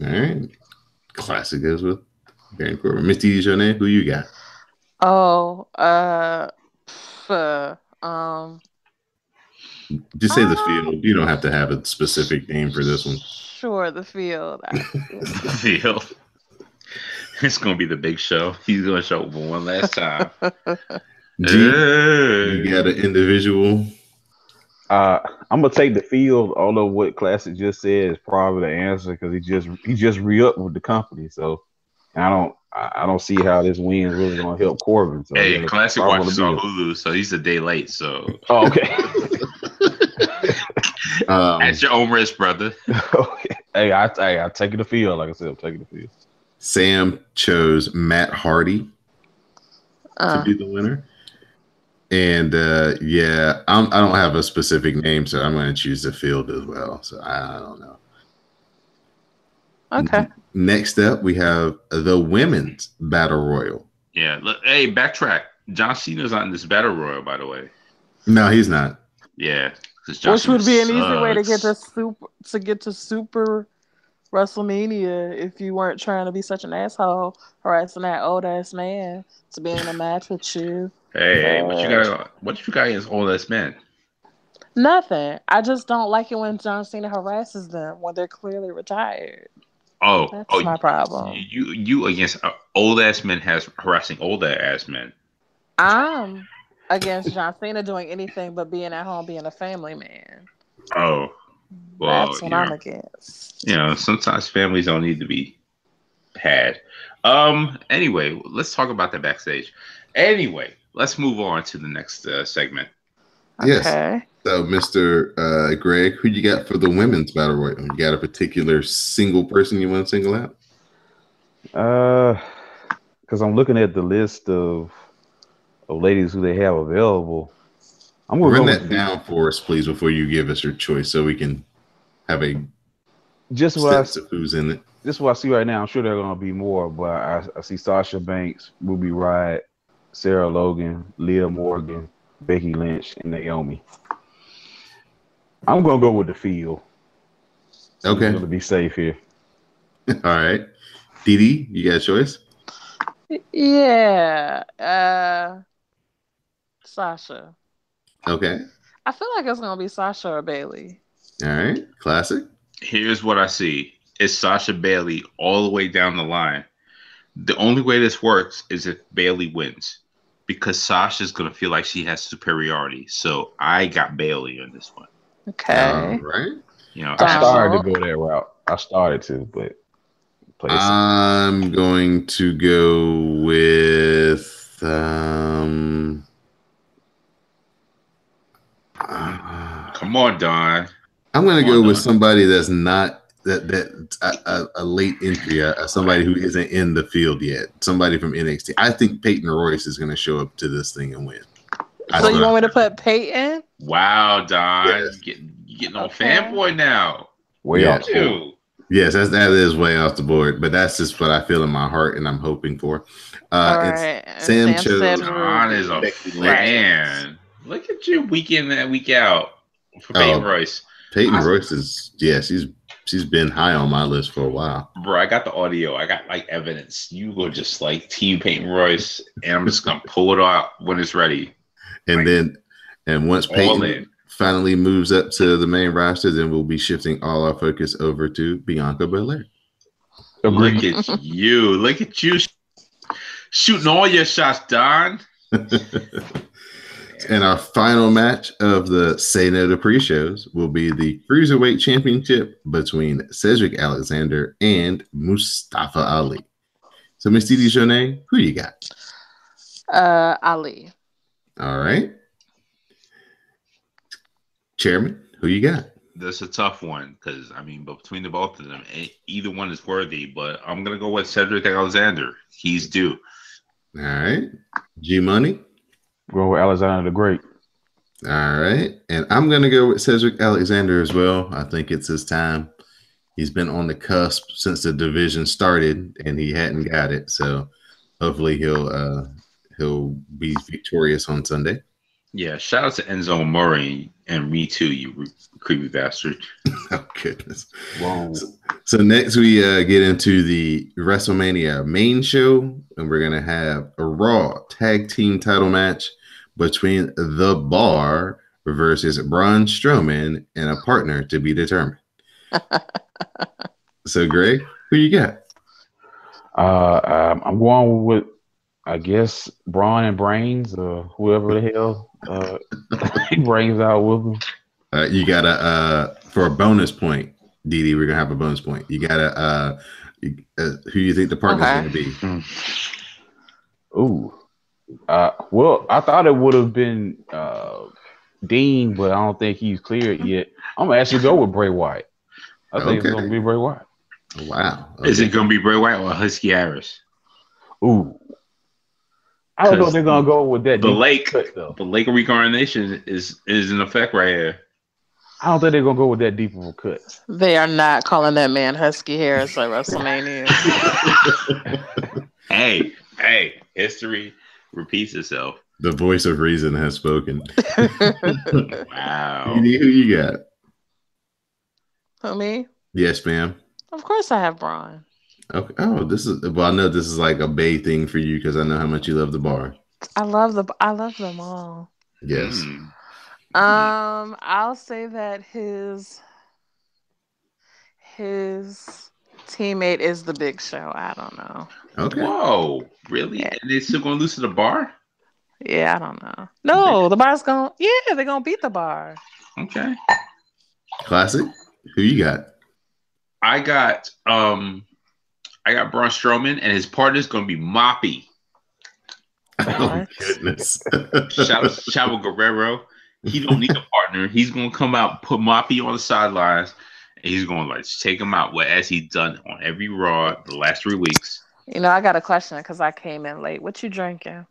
All right. Classic goes with Baron Corbin. Miss Didi Jonay, who you got? Oh, Just say the field. You don't have to have a specific name for this one. Sure, the field. The field. It's gonna be the big show. He's gonna show up for one last time. You got an individual. I'm gonna take the field, although what Classic just said is probably the answer because he just re-upped with the company. So I don't see how this win is really gonna help Corbin. So hey, Classic watches on Hulu, so he's a day late. So okay. At your own risk, brother. Okay. Hey, I take it the field. Like I said, I'm taking the field. Sam chose Matt Hardy to be the winner. And I don't have a specific name, so I'm going to choose the field as well. So I don't know. Okay. Next up, we have the women's battle royal. Yeah. Look, hey, backtrack. John Cena's not in this battle royal, by the way. No, he's not. Yeah. Which would be an easy way to get to Super WrestleMania if you weren't trying to be such an asshole harassing that old ass man to be in a match with you. Hey, what you got against old ass men? Nothing. I just don't like it when John Cena harasses them when they're clearly retired. That's my problem. You against old ass men harassing older ass men. I'm against John Cena doing anything but being at home, being a family man. Oh, well, that's what I'm against. Sometimes families don't need to be had. Anyway, let's talk about that backstage. Anyway, let's move on to the next segment. Yes. Okay. So, Mr. Greg, who you got for the women's battle royal? You got a particular single person you want to single out? Because I'm looking at the list of ladies who they have available. I'm going to run that down for us, please, before you give us your choice, so we can have a sense of who's in it. Just what I see right now, I'm sure there are going to be more, but I see Sasha Banks, Ruby Riott, Sarah Logan, Leah Morgan, Becky Lynch, and Naomi. I'm going to go with the field. Okay. I'm going to be safe here. All right. Didi, you got a choice? Yeah. Sasha. Okay. I feel like it's going to be Sasha or Bailey. All right. Classic. Here's what I see. It's Sasha Bailey all the way down the line. The only way this works is if Bailey wins, because Sasha's going to feel like she has superiority. So I got Bailey on this one. Okay. All right. I started to go that route. I started to, but I'm going to go with come on, Don. I'm going to go with somebody that's not a late entry, somebody who isn't in the field yet, somebody from NXT. I think Peyton Royce is going to show up to this thing and win. So you want me to put Peyton? Wow, Don, yes. You getting on fanboy now. Way off the board. Yes, that is way off the board, but that's just what I feel in my heart and I'm hoping for. All right. Sam chose. Don is a fan. Look at you, week in and week out for Peyton Royce. Peyton Royce is she's been high on my list for a while. Bro, I got the audio. I got like evidence. You go just like Team Peyton Royce, and I'm just gonna pull it out when it's ready. And once Peyton finally moves up to the main roster, then we'll be shifting all our focus over to Bianca Belair. Look at you. Look at you shooting all your shots, Don. And our final match of the Say No to Pre-shows will be the Cruiserweight Championship between Cedric Alexander and Mustafa Ali. So, Miss Didi Jonay, who you got? Ali. All right. Chairman, who you got? That's a tough one because, between the both of them, either one is worthy, but I'm going to go with Cedric Alexander. He's due. All right. G-Money? Going with Alexander the Great. All right. And I'm going to go with Cedric Alexander as well. I think it's his time. He's been on the cusp since the division started, and he hadn't got it. So hopefully he'll be victorious on Sunday. Yeah, shout out to Enzo Murray and me too, you creepy bastard. Oh, goodness. Whoa. So next we get into the WrestleMania main show, and we're going to have a Raw tag team title match between The Bar versus Braun Strowman and a partner to be determined. So, Greg, who you got? I'm going with, I guess, Braun and Brains, or whoever the hell he brings out with him. You gotta for a bonus point, Dee, we're gonna have a bonus point. You gotta who you think the partner's gonna be? Ooh. Well, I thought it would have been Dean, but I don't think he's cleared yet. I'm gonna actually go with Bray Wyatt. I think it's gonna be Bray Wyatt. Wow. Okay. Is it gonna be Bray Wyatt or Husky Harris? Ooh. I don't know if they're gonna go with that. The Lake reincarnation is in effect right here. I don't think they're gonna go with that deep of a cut. They are not calling that man Husky Harris at WrestleMania. Hey, history repeats itself. The voice of reason has spoken. Wow. Who you got? Who, me? Yes, ma'am. Of course I have Braun. Okay. Oh, I know this is like a Bay thing for you because I know how much you love The Bar. I love them all. Yes. I'll say that his teammate is the Big Show. I don't know. Okay. Whoa, really? Yeah. And they're still gonna lose to The Bar? Yeah, I don't know. No, The Bar's gonna. Yeah, they're gonna beat The Bar. Okay. Classic. Who you got? I got Braun Strowman, and his partner's gonna be Moppy. Oh goodness! Shout out to Chavo Guerrero. He don't need a partner. He's gonna come out, put Moppy on the sidelines, and he's gonna take him out. As he's done on every Raw the last 3 weeks. You know, I got a question because I came in late. What you drinking?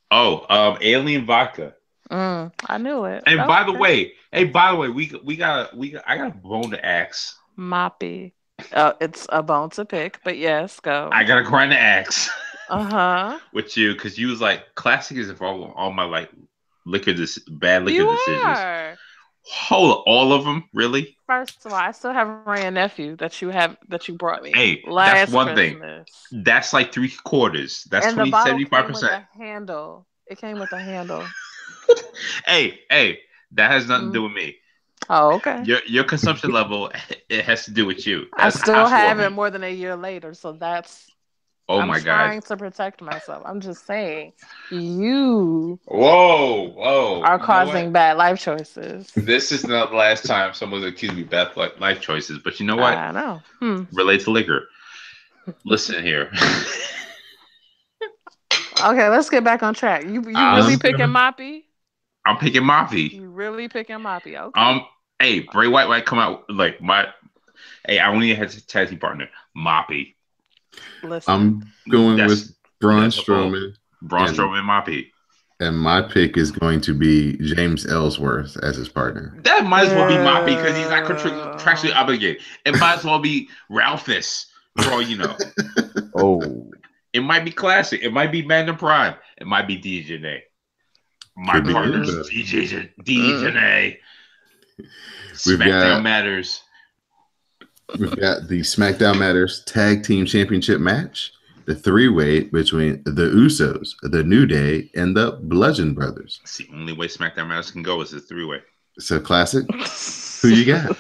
Oh, alien vodka. I knew it. And by the way, I got a bone to axe. Moppy. It's a bone to pick, but yes, go. I gotta grind the axe. With you, because you was like, classic is for all my like bad liquor you decisions. Are. Hold all of them, really? First of all, I still have Ray and nephew that you brought me. Hey, that's one Christmas. Thing. That's like 3/4. That's 75%. Handle. It came with a handle. hey, that has nothing to do with me. Oh, okay. Your consumption level, it has to do with you. I still have it more than a year later, so that's. Oh my God! I'm trying to protect myself. I'm just saying, you. Whoa! Are causing bad life choices. This is not the last time someone's accused me of bad life choices, but you know what? I know. Relate to liquor. Listen here. Okay, let's get back on track. You really picking Moppy? I'm picking Moppy. You really picking Moppy? Okay. Hey, Bray Wyatt might come out like my. Hey, I only had a tag team partner, Moppy. Listen. I'm going with Braun Strowman. Braun Strowman, Moppy. And my pick is going to be James Ellsworth as his partner. That might as well be Moppy because he's not contractually obligated. It might as well be Ralphus, for all you know. Oh. It might be Classic. It might be Magnum Prime. It might be DJ. My partner's DJ. SmackDown Matters. We've got the SmackDown Matters Tag Team Championship match, the 3-way between the Usos, the New Day, and the Bludgeon Brothers. It's the only way SmackDown Matters can go is the 3-way. So, Classic, who you got?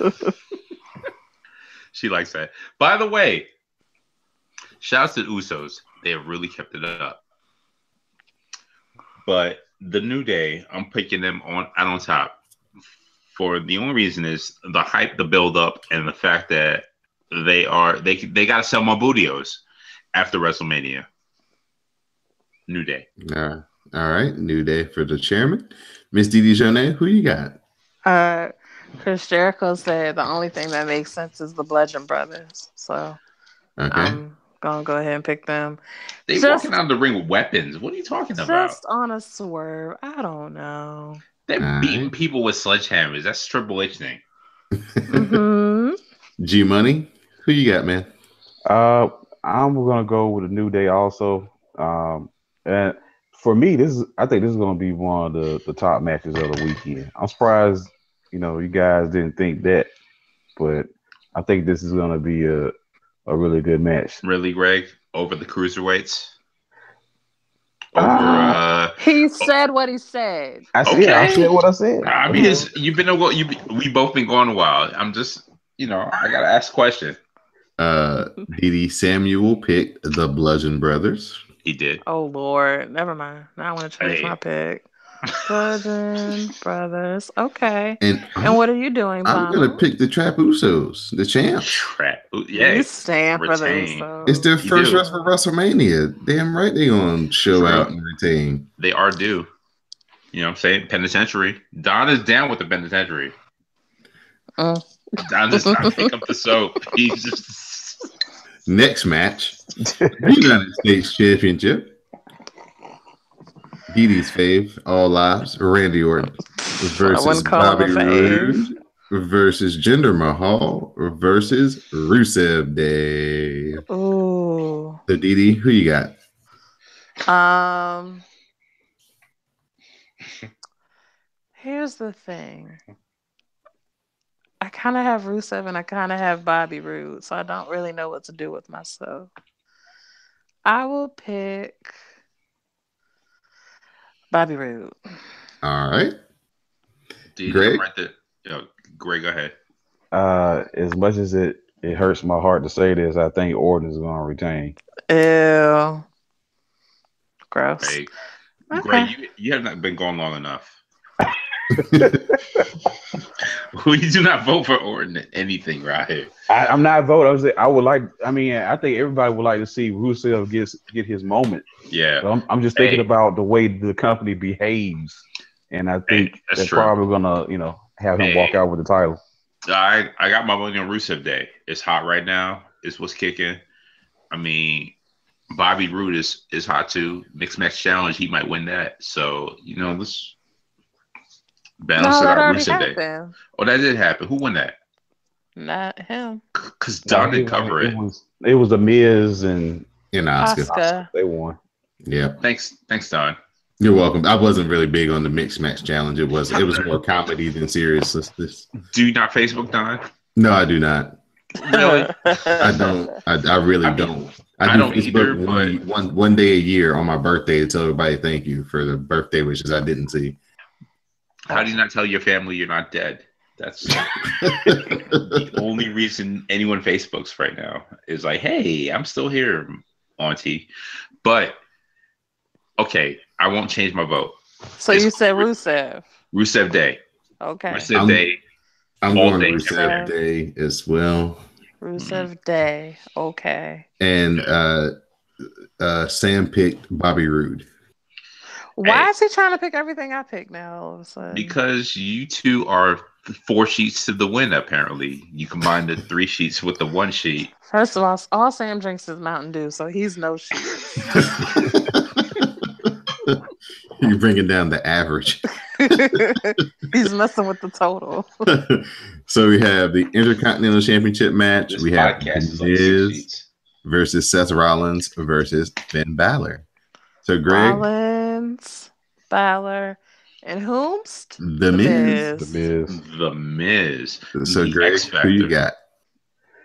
She likes that. By the way, shouts to the Usos. They have really kept it up. But the New Day, I'm picking them out on top. For the only reason is the hype, the build up, and the fact that they got to sell more bootios after WrestleMania. New Day. All right, New Day for the chairman. Miss Didi Jonay, who you got? Chris Jericho said the only thing that makes sense is the Bludgeon Brothers. So I'm gonna go ahead and pick them. They walking out of the ring with weapons. What are you talking about? Just on a swerve. I don't know. They're beating people with sledgehammers. That's Triple H thing. G Money, who you got, man? I'm gonna go with a New Day also. And for me, I think this is gonna be one of the top matches of the weekend. I'm surprised, you guys didn't think that, but I think this is gonna be a really good match. Really, Greg? Over the cruiserweights? Over he said what he said. I said what I said. I mean, we both been going a while. I'm just, I gotta ask a question. D.D. Samuel picked the Bludgeon Brothers. He did. Oh Lord, never mind. Now I want to change my pick. Bludgeon Brothers. Okay. And what are you doing, Tom? I'm gonna pick the Trap Usos, the champs. Yeah, you stand for the Usos. It's their first run for WrestleMania. Damn right they gonna show out and retain. They are due. You know what I'm saying? Penitentiary. Don is down with the penitentiary. Don does not pick up the soap. He's just next match. United States Championship. DD's fave, all lives, Randy Orton versus Bobby Roode versus Jinder Mahal versus Rusev Day. Ooh. So DD, who you got? Here's the thing. I kind of have Rusev and I kind of have Bobby Roode, so I don't really know what to do with myself. I will pick Bobby Roode. All right. Greg? Right there. Greg, go ahead. As much as it hurts my heart to say this, I think Orton is going to retain. Ew. Gross. Greg, you have not been going long enough. We do not vote for Orton anything right here. I'm not voting. I think everybody would like to see Rusev get his moment. Yeah. So I'm just thinking about the way the company behaves, and I think they're probably gonna, have him walk out with the title. I got my money on Rusev Day. It's hot right now. It's what's kicking. I mean, Bobby Roode is hot too. Mixed match challenge, he might win that. So let's balance it out. Rusev Day. Oh, that did happen. Who won that? Not him. Because Don didn't cover it. It was the Miz and Oscar. They won. Yeah. Thanks, Don. You're welcome. I wasn't really big on the mixed match challenge. It was more comedy than seriousness. Do you not Facebook Don? No, I do not. Really? I don't. I really don't. I do Facebook either, one day a year on my birthday to tell everybody thank you for the birthday wishes I didn't see. How do you not tell your family you're not dead? That's the only reason anyone Facebooks right now is like, hey, I'm still here, Auntie. But okay, I won't change my vote. So you said Rusev. Rusev Day. Okay. Rusev Day. I'm going Rusev Day as well. Rusev Day. Okay. And Sam picked Bobby Roode. Why is he trying to pick everything I pick now all of a sudden? Because you two are 4 sheets to the win, apparently. You combine the 3 sheets with the 1 sheet. First of all Sam drinks is Mountain Dew, so he's no sheets. You're bringing down the average. He's messing with the total. So we have the Intercontinental Championship match. We have Miz versus Seth Rollins versus Finn Balor. So Greg, Rollins, Balor, and whomst? The Miz. The Miz. So Greg, who you got?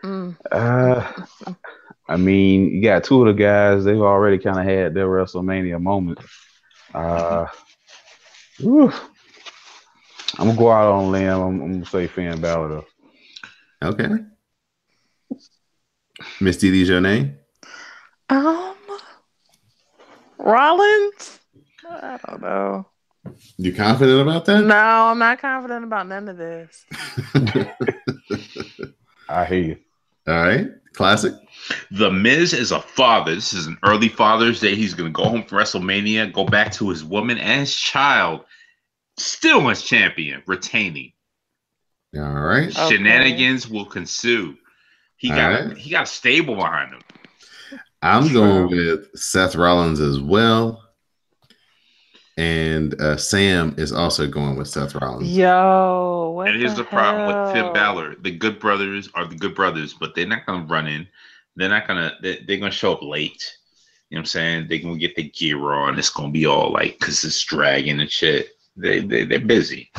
I mean, you got 2 of the guys. They've already kind of had their WrestleMania moment. I'm gonna go out on a limb. I'm gonna say Finn Balor. Okay. Miss DD's your name? Rollins? I don't know. You confident about that? No, I'm not confident about none of this. I hear you. All right. Classic. The Miz is a father. This is an early Father's Day. He's going to go home from WrestleMania, go back to his woman and his child, still as champion, retaining. All right. Okay. Shenanigans will ensue. He got a stable behind him. I'm going with Seth Rollins as well. And Sam is also going with Seth Rollins. Yo, what And here's the the problem with Finn hell? Balor: the Good Brothers are the Good Brothers, but they're not gonna run in. They're not gonna. They're gonna show up late. You know what I'm saying? They're gonna get the gear on. It's gonna be all like because it's dragging and shit. They're busy.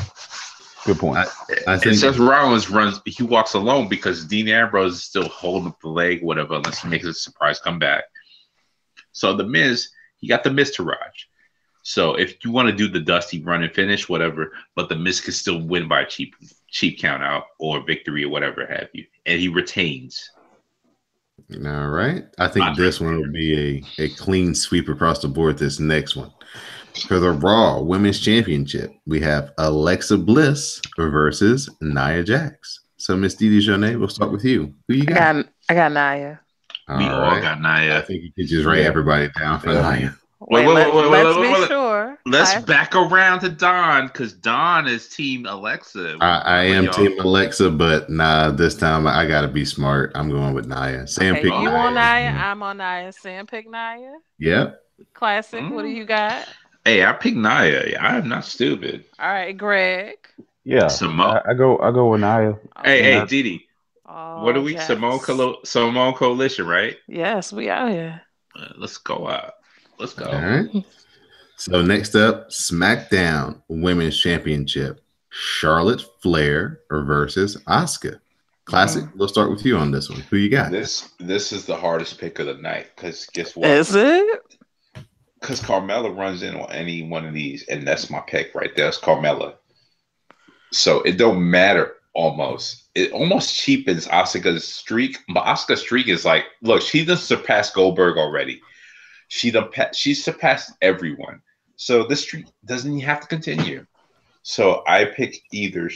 Good point. I think Seth Rollins runs. He walks alone because Dean Ambrose is still holding up the leg, whatever, unless he makes a surprise comeback. So the Miz, he got the Miz to Raj. So if you want to do the Dusty run and finish, whatever, but the Miz can still win by a cheap count out or victory or whatever have you, and he retains. All right. I think this one will be a clean sweep across the board. This next one. For the Raw Women's Championship, we have Alexa Bliss versus Nia Jax. So, Miss Didi Jonay, we'll start with you. Who you got? I got Nia. We all got Nia. I think you could just write everybody down for Nia. Let's be sure. Let's back around to Don because Don is Team Alexa. I am Team Alexa, but nah, this time I got to be smart. I'm going with Nia. Sam picked you Nia. on Nia? I'm on Nia. Sam picked Nia. Yep. Classic. What do you got? Hey, I picked Nia. I'm not stupid. All right, Greg. Yeah, I go with Nia. Hey, Didi. Oh, what are we? Samoan Coalition, right? Yes, we out here. Let's go out. Let's go. All right. So next up, SmackDown Women's Championship. Charlotte Flair versus Asuka. Classic. We'll start with you on this one. Who you got? This is the hardest pick of the night because guess what? Is it? Because Carmella runs in on any one of these, and that's my pick right there. It's Carmella. So it don't matter almost. It almost cheapens Asuka's streak. But Asuka's streak is like, look, she done surpassed Goldberg already. She's surpassed everyone. So this streak doesn't even have to continue. So I pick either.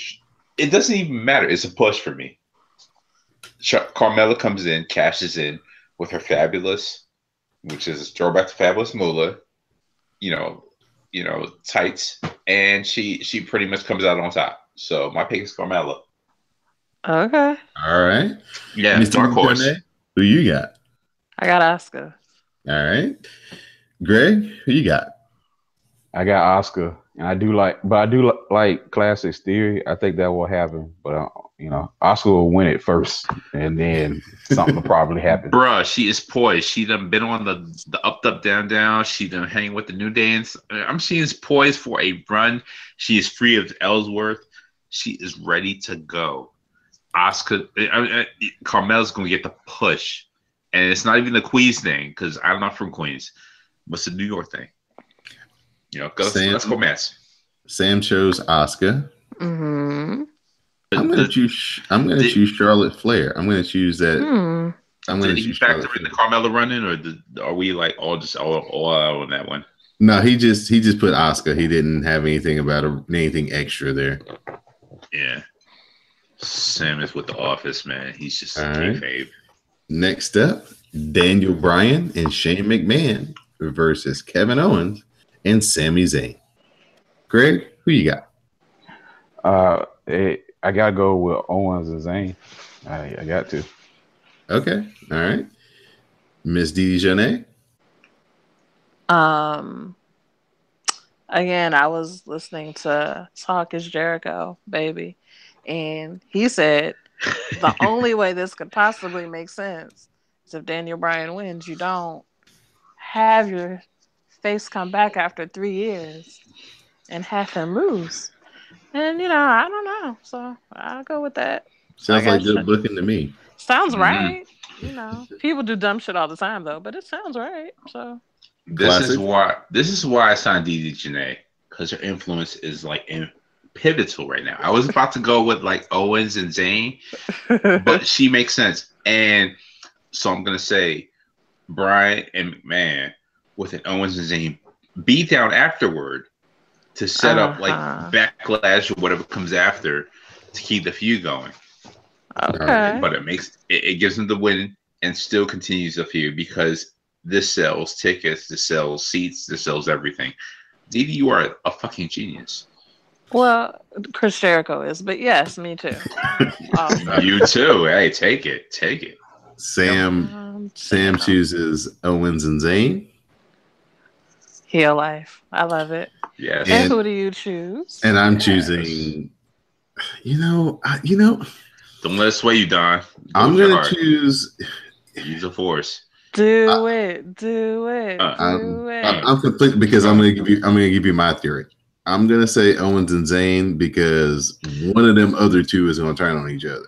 It doesn't even matter. It's a push for me. Carmella comes in, cashes in with her fabulous, which is a throwback to Fabulous Moolah, tights, and she pretty much comes out on top. So my pick is Carmella. Okay. All right. Yeah, Mr. dark horse. Who you got? I got Asuka. All right. Greg, who you got? I got Asuka, and I do like Classic's theory. I think that will happen, but Asuka will win it first, and then something will probably happen. Bruh, she is poised. She done been on the up, down. She done hang with the New Day. She is poised for a run. She is free of Ellsworth. She is ready to go. Asuka, Carmella's gonna get the push, and it's not even the Queens thing because I'm not from Queens. What's the New York thing? Let's go Mets. Sam chose Asuka. Mm-hmm. I'm gonna choose Charlotte Flair. I'm gonna choose that. Did he factor in the Carmella running, or are we like all out on that one? No, he just put Asuka. He didn't have anything about anything extra there. Yeah. Sam is with the Office, man. He's just a kayfabe. Next up, Daniel Bryan and Shane McMahon versus Kevin Owens and Sami Zayn. Greg, who you got? I gotta go with Owens and Zayn. I got to. Okay, all right. Miss Didi Jonay. Again, I was listening to Talk is Jericho, baby, and he said the only way this could possibly make sense is if Daniel Bryan wins. You don't have your face come back after 3 years and have him lose. And, I don't know. So I'll go with that. Sounds like good booking to me. Sounds right. People do dumb shit all the time, though, but it sounds right. So this is why I signed Didi Jonay, because her influence is like pivotal right now. I was about to go with like Owens and Zayn, but she makes sense. And so I'm going to say Bryan and McMahon with an Owens and Zayn beat down afterward to set up like backlash or whatever comes after to keep the feud going. Okay. But it gives them the win and still continues the feud because this sells tickets, this sells seats, this sells everything. Didi, you are a fucking genius. Well, Chris Jericho is, but yes, me too. You too. Hey, take it. Sam chooses Owens and Zayn. Heel life. I love it. Yes. And who do you choose? And I'm choosing. Don't let us sway you, Don. I'm gonna choose. Use the force. Do it. I'm complete because I'm gonna give you my theory. I'm gonna say Owens and Zayn because one of them other two is gonna turn on each other.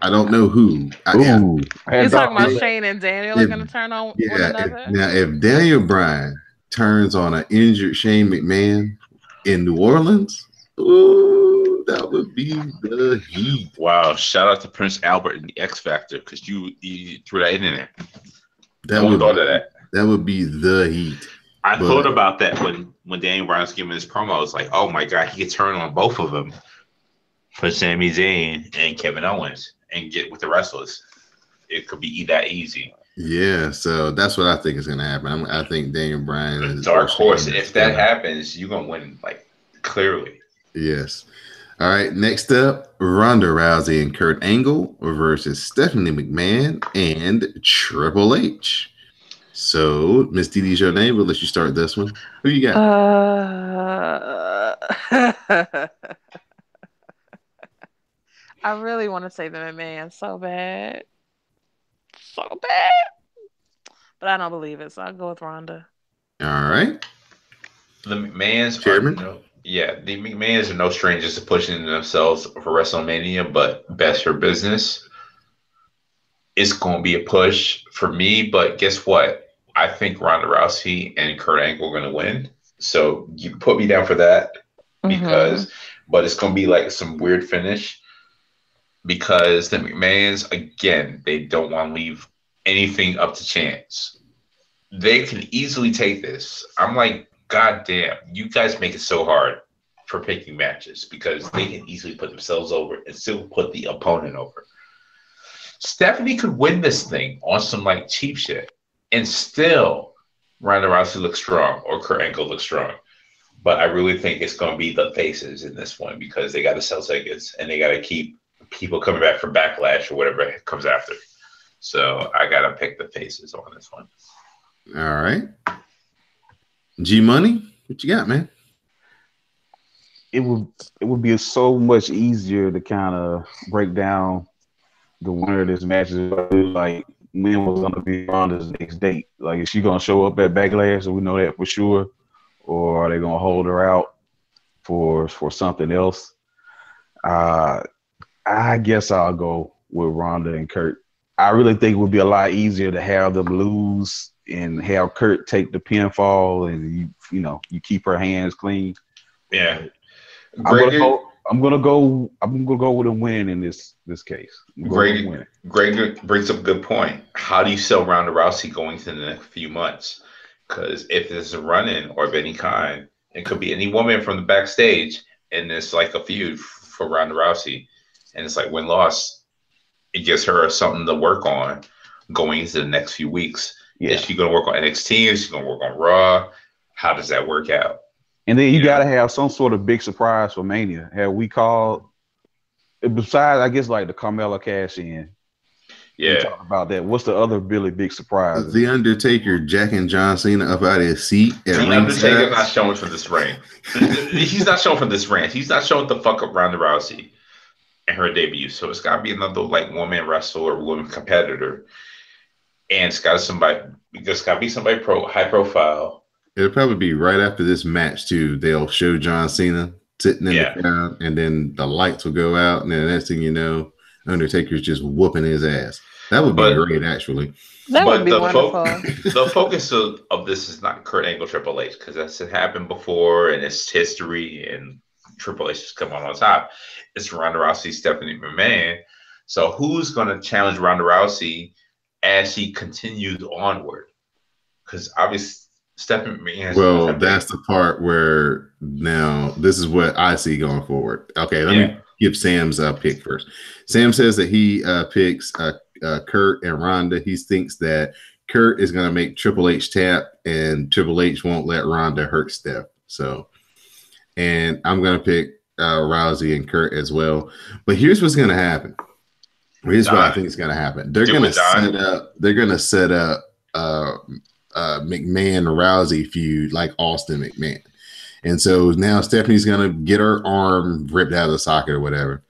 I don't know who. You're talking about Shane and Daniel are gonna turn on one another? If Daniel Bryan turns on an injured Shane McMahon in New Orleans, ooh, that would be the heat. Wow! Shout out to Prince Albert and the X Factor because you threw that in there. That would be the heat. I thought about that when Daniel Bryan was giving his promo. I was like, oh my god, he could turn on both of them for Sami Zayn and Kevin Owens and get with the wrestlers. It could be that easy. Yeah, so that's what I think is going to happen. I think Daniel Bryan is dark horse. If that happens, you're going to win, like, clearly. Yes. All right, next up, Ronda Rousey and Kurt Angle versus Stephanie McMahon and Triple H. So, Miss Dee your name. We'll let you start this one. Who you got? I really want to say the McMahon so bad. But I don't believe it, so I'll go with Ronda. All right. The McMahons Chairman? the McMahons are no strangers to pushing themselves for WrestleMania, but best for business. It's going to be a push for me, but guess what? I think Ronda Rousey and Kurt Angle are going to win. So you put me down for that but it's going to be like some weird finish because the McMahons, again, they don't want to leave anything up to chance. They can easily take this. I'm like, God damn, you guys make it so hard for picking matches because they can easily put themselves over and still put the opponent over. Stephanie could win this thing on some like cheap shit and still Ronda Rousey looks strong or Kurt Angle looks strong. But I really think it's going to be the faces in this one because they got to sell tickets and they got to keep people coming back for Backlash or whatever comes after. So I got to pick the faces on this one. All right. G Money, what you got, man? It would be so much easier to kind of break down the winner of this match. Like when was going to be Ronda's next date? Like is she going to show up at Backlash? So we know that for sure, or are they going to hold her out for something else? I guess I'll go with Ronda and Kurt. I really think it would be a lot easier to have them lose and have Kurt take the pinfall, and you keep her hands clean. Yeah, I'm gonna go with a win in this case. Greg brings up a good point. How do you sell Ronda Rousey going to the next few months? Because if there's a run-in or of any kind, it could be any woman from the backstage, and it's like a feud for Ronda Rousey, and it's like win-loss. It gives her something to work on going into the next few weeks. Yeah. Is she going to work on NXT? Is she going to work on Raw? How does that work out? And then you got to have some sort of big surprise for Mania. Have we called, besides, I guess, like the Carmella cash in? Yeah. Talk about that. What's the other really big surprise? The Undertaker jacking John Cena up out of his seat. The Undertaker's not showing for this reign. He's not showing for this reign. He's not showing the fuck up Ronda Rousey in her debut. So it's got to be another like woman wrestler or woman competitor. And it's got to be somebody high profile. It'll probably be right after this match too. They'll show John Cena sitting in the crowd, and then the lights will go out, and then the next thing you know, Undertaker's just whooping his ass. That would be great, actually. That would be wonderful. The focus of this is not Kurt Angle Triple H because that's happened before, and it's history, and Triple H has come on top. It's Ronda Rousey, Stephanie McMahon. So who's going to challenge Ronda Rousey as she continues onward? Because obviously Stephanie McMahon. Well, that's the part where now this is what I see going forward. Okay, let me give Sam's pick first. Sam says that he picks Kurt and Ronda. He thinks that Kurt is going to make Triple H tap, and Triple H won't let Ronda hurt Steph. So, and I'm going to pick Rousey and Kurt as well. But here's what's going to happen. Here's what I think is going to happen. They're going to set up McMahon Rousey feud like Austin McMahon. And so now Stephanie's going to get her arm ripped out of the socket or whatever.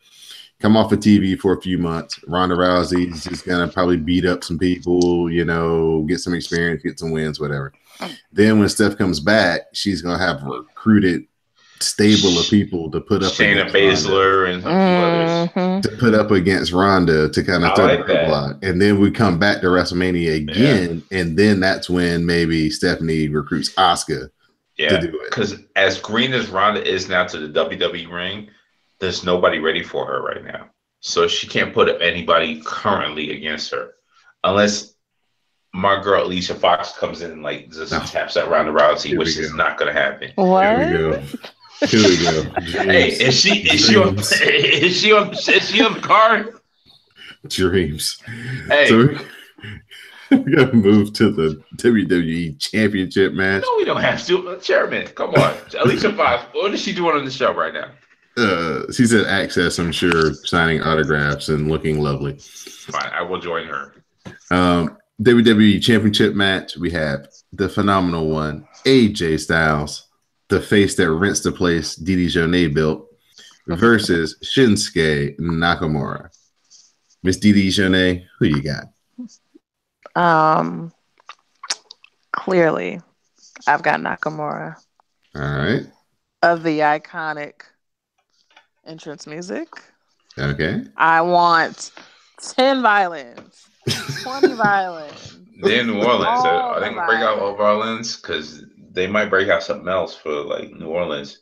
Come off of TV for a few months. Ronda Rousey's just going to probably beat up some people, get some experience, get some wins, whatever. Then when Steph comes back, she's going to have a recruited stable of people to put up Shayna against Baszler and a few others. To put up against Ronda to kind of throw the block. And then we come back to WrestleMania again, and then that's when maybe Stephanie recruits Asuka to do it. Because as green as Ronda is now to the WWE ring, there's nobody ready for her right now. So she can't put up anybody currently against her. Unless my girl Alicia Fox comes in and just taps at Ronda Rousey, which is not going to happen. What? Here we go. Hey, is she on the card? Dreams. Hey. So we gotta move to the WWE Championship match. No, we don't have to. Chairman, come on. Alicia Fox, what is she doing on the show right now? She's at Access, I'm sure, signing autographs and looking lovely. Fine, I will join her. WWE Championship match. We have the phenomenal one, AJ Styles, the face that rents the place Didi Jonay built, versus Shinsuke Nakamura. Miss Didi Jonay, who you got? Clearly, I've got Nakamura. All right. Of the iconic entrance music. Okay. I want 10 violins, 20 violins. They're in New Orleans. Are they going to break out all violins? Because they might break out something else for New Orleans.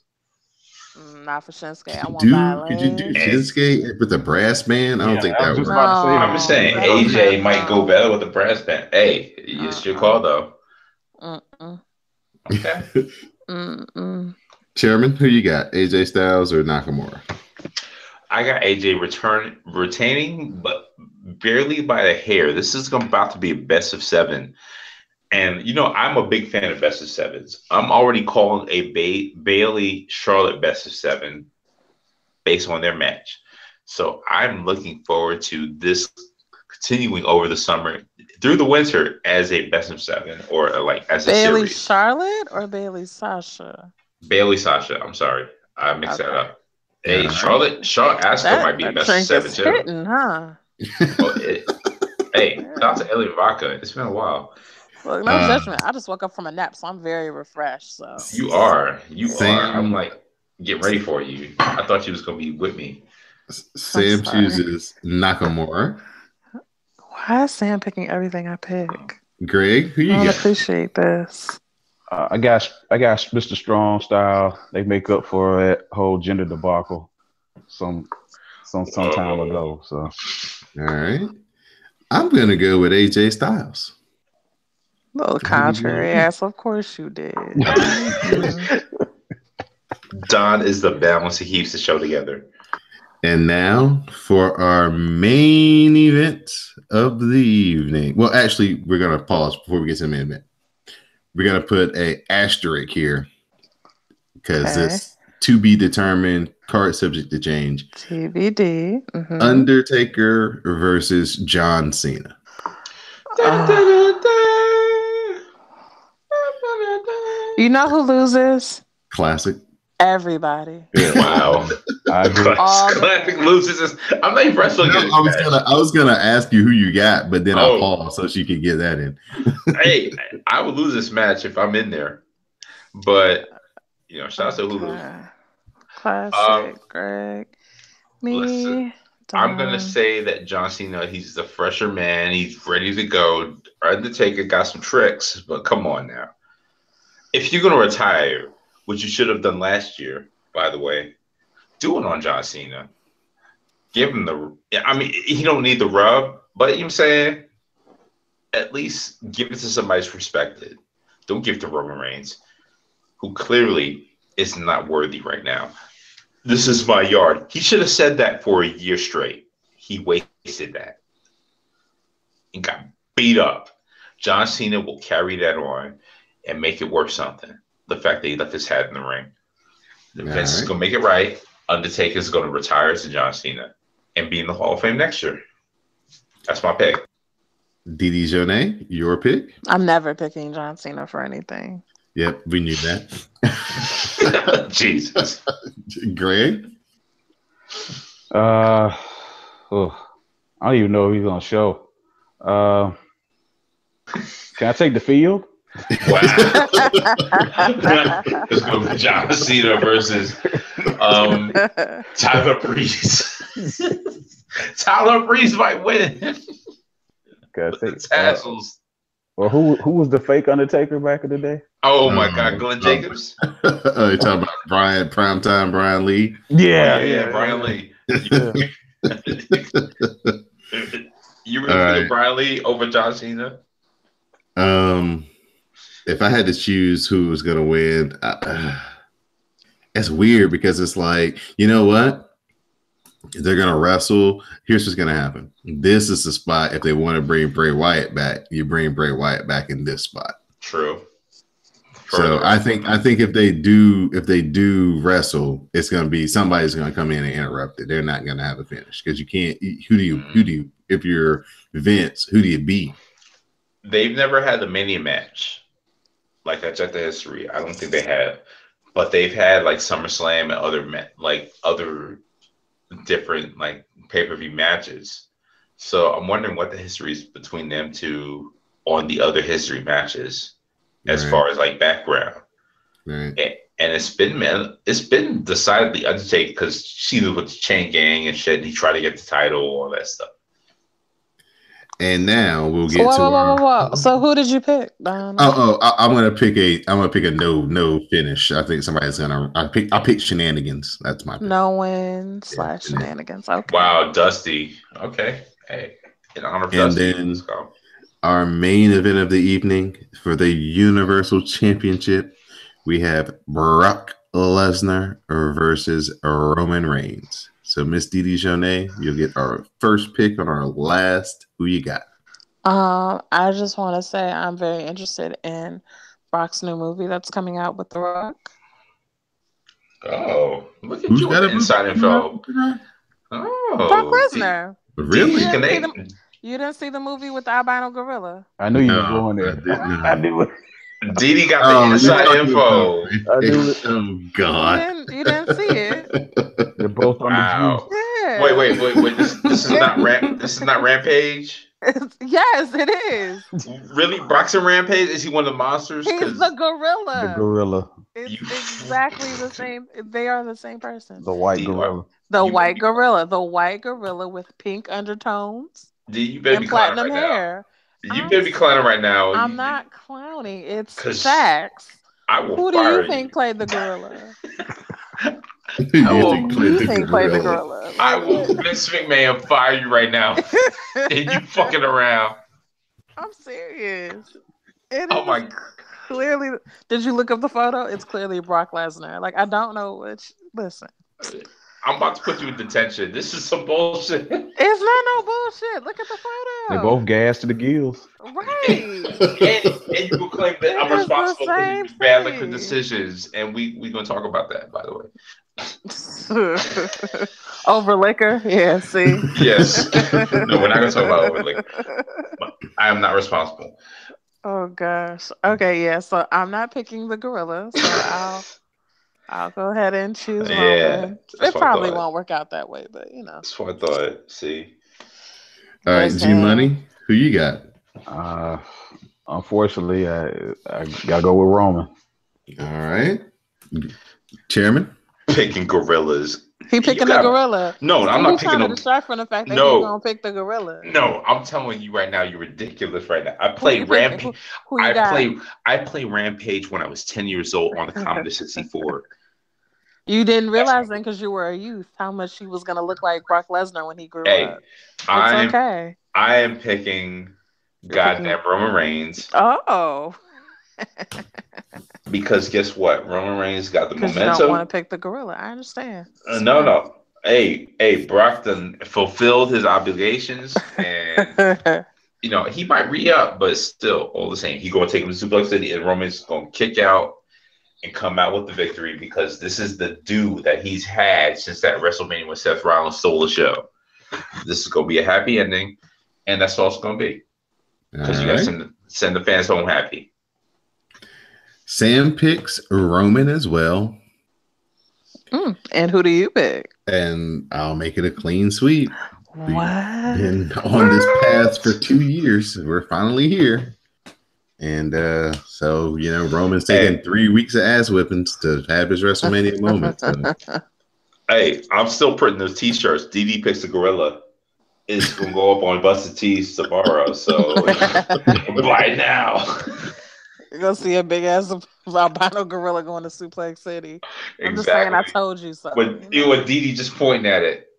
Not for Shinsuke. I want violins. Could you do Shinsuke with the brass band? I don't think that would work. I'm just saying AJ might go better with the brass band. Hey, it's your call though. Okay. Chairman, who you got? AJ Styles or Nakamura? I got AJ retaining, but barely by a hair. This is about to be a best of 7. And, I'm a big fan of best of 7s. I'm already calling a Bailey Charlotte best of 7 based on their match. So I'm looking forward to this continuing over the summer through the winter as a best of 7 or as a Bailey series. Charlotte or Bailey Sasha? Bailey Sasha. I'm sorry. I mixed that up. Hey, Charlotte Asuka might be best of 7 too. Hitting, huh? Hey, shout out to Elliot Vaca. It's been a while. Look, no judgment. I just woke up from a nap, so I'm very refreshed. So you are. I'm getting ready for you. I thought you was gonna be with me. Sam chooses Nakamura. Why is Sam picking everything I pick? Greg, who you got? I don't appreciate this. I got Mr. Strong Style. They make up for that whole gender debacle some time ago. So, all right, I'm gonna go with AJ Styles. Little contrary ass. Of course you did. Don is the balance he keeps the show together. And now for our main event of the evening. Well, actually, we're going to pause before we get to the main event. We're going to put an asterisk here because it's to be determined, card subject to change. TBD. Undertaker versus John Cena. You know who loses? Classic. Everybody. Yeah, wow. Classic loses. I'm not even wrestling. I was gonna ask you who you got, but then I'll pause so she could get that in. Hey, I would lose this match if I'm in there. But shout out to Hulu. Classic, Greg. Listen, I'm gonna say that John Cena, he's the fresher man, he's ready to go. Undertaker got some tricks, but come on now. If you're gonna retire, which you should have done last year, by the way, do it on John Cena. Give him he don't need the rub, but you know what I'm saying? At least give it to somebody who's respected. Don't give it to Roman Reigns, who clearly is not worthy right now. This is my yard. He should have said that for a year straight. He wasted that. And got beat up. John Cena will carry that on and make it worth something. The fact that he left his hat in the ring. Vince is going to make it right. Undertaker is going to retire to John Cena and be in the Hall of Fame next year. That's my pick. Didi Jonay, your pick? I'm never picking John Cena for anything. Yep, we knew that. Jesus. Greg? I don't even know if he's gonna show. Can I take the field? Wow. It's going to be John Cena versus Tyler Breeze. Tyler Breeze might win. Can I take The tassels. Well, who was the fake Undertaker back in the day? Oh my God, Glenn Jacobs. You're talking about primetime Brian Lee? Yeah, Brian Lee. Yeah. You really feel Brian Lee over John Cena? If I had to choose who was going to win, it's weird because it's like, you know what? If they're going to wrestle, here's what's going to happen. This is the spot. If they want to bring Bray Wyatt back, you bring Bray Wyatt back in this spot. True. So I think if they do wrestle, it's going to be somebody's going to come in and interrupt it. They're not going to have a finish because you can't. Who do you? If you're Vince, who do you beat? They've never had a Mania match. Like I checked the history, I don't think they have, but they've had like SummerSlam and other different like pay-per-view matches. So I'm wondering what the history is between them two on the other history matches, as far as like background. Right. And it's been decidedly Undertaker because she was with the Chain Gang and shit. And he tried to get the title, all that stuff. And now we'll get to So who did you pick? I'm gonna pick a no finish. I think somebody's gonna. I pick shenanigans. That's my pick. No win / shenanigans. Okay. Wow, Dusty. Okay. Hey, in honor of and Dusty. then our main event of the evening for the Universal Championship, we have Brock Lesnar versus Roman Reigns. So, Miss Didi Jonay, you'll get our first pick on our last. Who you got? I just want to say I'm very interested in Brock's new movie that's coming out with The Rock. Oh, look at you with inside info. Oh, Brock Lesnar. Really? You didn't see the movie with the albino gorilla? I knew you were going there. I knew it. Didi got the inside info. I knew it. Oh God! You didn't see it. They're both on the juice. Yeah. Wait. This is not This is not Rampage. Yes, it is. Really, Brock's in Rampage? Is he one of the monsters? He's the gorilla. The gorilla. It's exactly the same. They are the same person. The white gorilla. The white gorilla with pink undertones. You better and be platinum right hair. Now. You better be clowning right now. I'm not clowning. It's facts. Who do you think played the gorilla? Who do you think played the gorilla? I will Vince McMahon fire you right now. And you fucking around. I'm serious. My clearly. Did you look up the photo? It's clearly Brock Lesnar. Like I don't know which. Listen. I'm about to put you in detention. This is some bullshit. It's not no bullshit. Look at the photo. They both gassed to the gills. Right. and you will claim that I'm responsible for these bad liquor decisions. And we're going to talk about that, by the way. Over liquor? Yeah, see? Yes. No, we're not going to talk about over liquor. But I am not responsible. Oh, gosh. Okay, yeah. So I'm not picking the gorilla. So I'll go ahead and choose Roman. It probably won't work out that way, but you know. That's what I thought. See. All right, G Money, who you got? Unfortunately, I gotta go with Roman. All right, Chairman. Picking gorillas. He picking the gorilla. No, I'm not picking. Trying to distract from the fact that he's gonna pick the gorilla. No, I'm telling you right now, you're ridiculous right now. I played Rampage. I played Rampage when I was 10 years old on the Commodore 64. You didn't realize then because you were a youth how much he was gonna look like Brock Lesnar when he grew up. I am picking goddamn Roman Reigns. Oh. Because guess what? Roman Reigns got the momentum. You don't want to pick the gorilla. I understand. No. Hey, Brock done fulfilled his obligations, and he might re-up, but still, all the same, he gonna take him to Suplex City, and Roman's gonna kick out and come out with the victory because this is the dude that he's had since that WrestleMania when Seth Rollins stole the show. This is gonna be a happy ending, and that's all it's gonna be because you gotta send the fans home happy. Sam picks Roman as well. And who do you pick? And I'll make it a clean sweep. What? We've been on this path for 2 years. We're finally here. And so, Roman's taking 3 weeks of ass whippings to have his WrestleMania moment. So. Hey, I'm still printing those T-shirts. DD picks the gorilla. It's gonna go up on Busted Tees tomorrow. So buy it now. You're gonna see a big ass albino gorilla going to Suplex City. I'm just saying, I told you so. But when DD just pointing at it,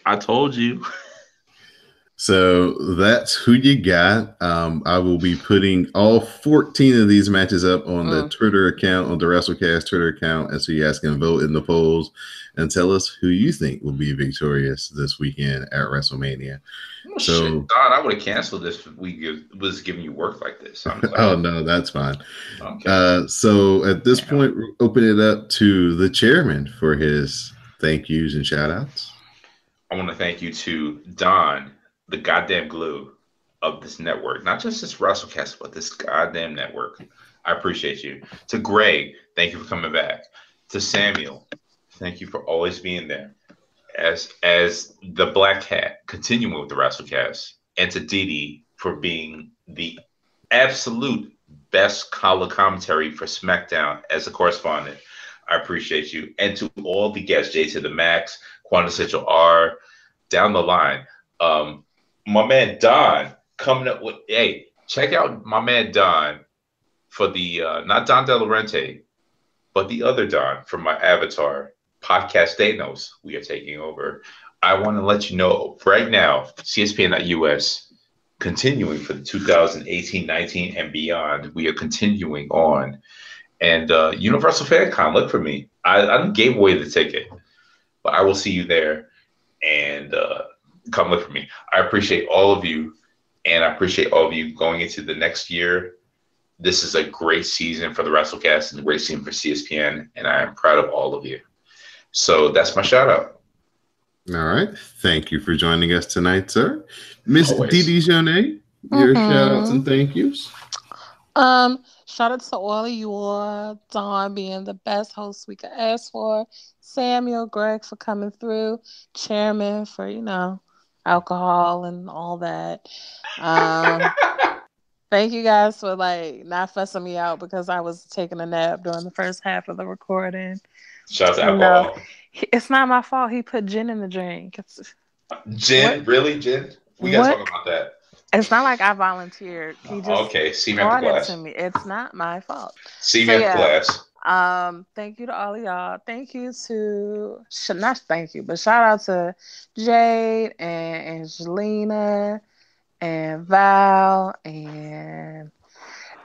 I told you. So that's who you got. I will be putting all 14 of these matches up on the Twitter account, on the WrassleCast Twitter account, and so you guys can vote in the polls and tell us who you think will be victorious this weekend at WrestleMania. Oh, so, shit, Don, I would have canceled this if we was giving you work like this. Oh, no, that's fine. Okay. So at this point, we'll open it up to the chairman for his thank yous and shout outs. I want to thank you to Don, the goddamn glue of this network, not just this WrestleCast, but this goddamn network. I appreciate you. To Greg, thank you for coming back. To Samuel, thank you for always being there as the Black Cat, continuing with the WrestleCast. And to Didi for being the absolute best color commentary for SmackDown as a correspondent. I appreciate you. And to all the guests, J to the Max, Quintessential R, down the line. My man Don coming up with, hey, check out my man Don for the, not Don De Laurenti, but the other Don from my avatar, Podcast Thanos, we are taking over. I want to let you know right now, CSPN.US, continuing for the 2018-19 and beyond, we are continuing on. And Universal Fan Con, look for me. I gave away the ticket, but I will see you there. And come look for me. I appreciate all of you, and I appreciate all of you going into the next year. This is a great season for the WrestleCast and a great season for CSPN, and I am proud of all of you. So that's my shout out. All right. Thank you for joining us tonight, sir. Miss Didi Jonay, your shout outs and thank yous. Shout out to all of you all. Dawn being the best host we could ask for. Samuel, Greg for coming through. Chairman for, alcohol and all that. Thank you guys for not fussing me out because I was taking a nap during the first half of the recording. Shout out to alcohol. It's not my fault. He put gin in the drink. Gin? What? Really? Gin? We got to talk about that. It's not like I volunteered. He just see me at the class. To me. It's not my fault. See me at the class. Thank you to all of y'all. Thank you to not thank you, but shout out to Jade and Angelina and Val and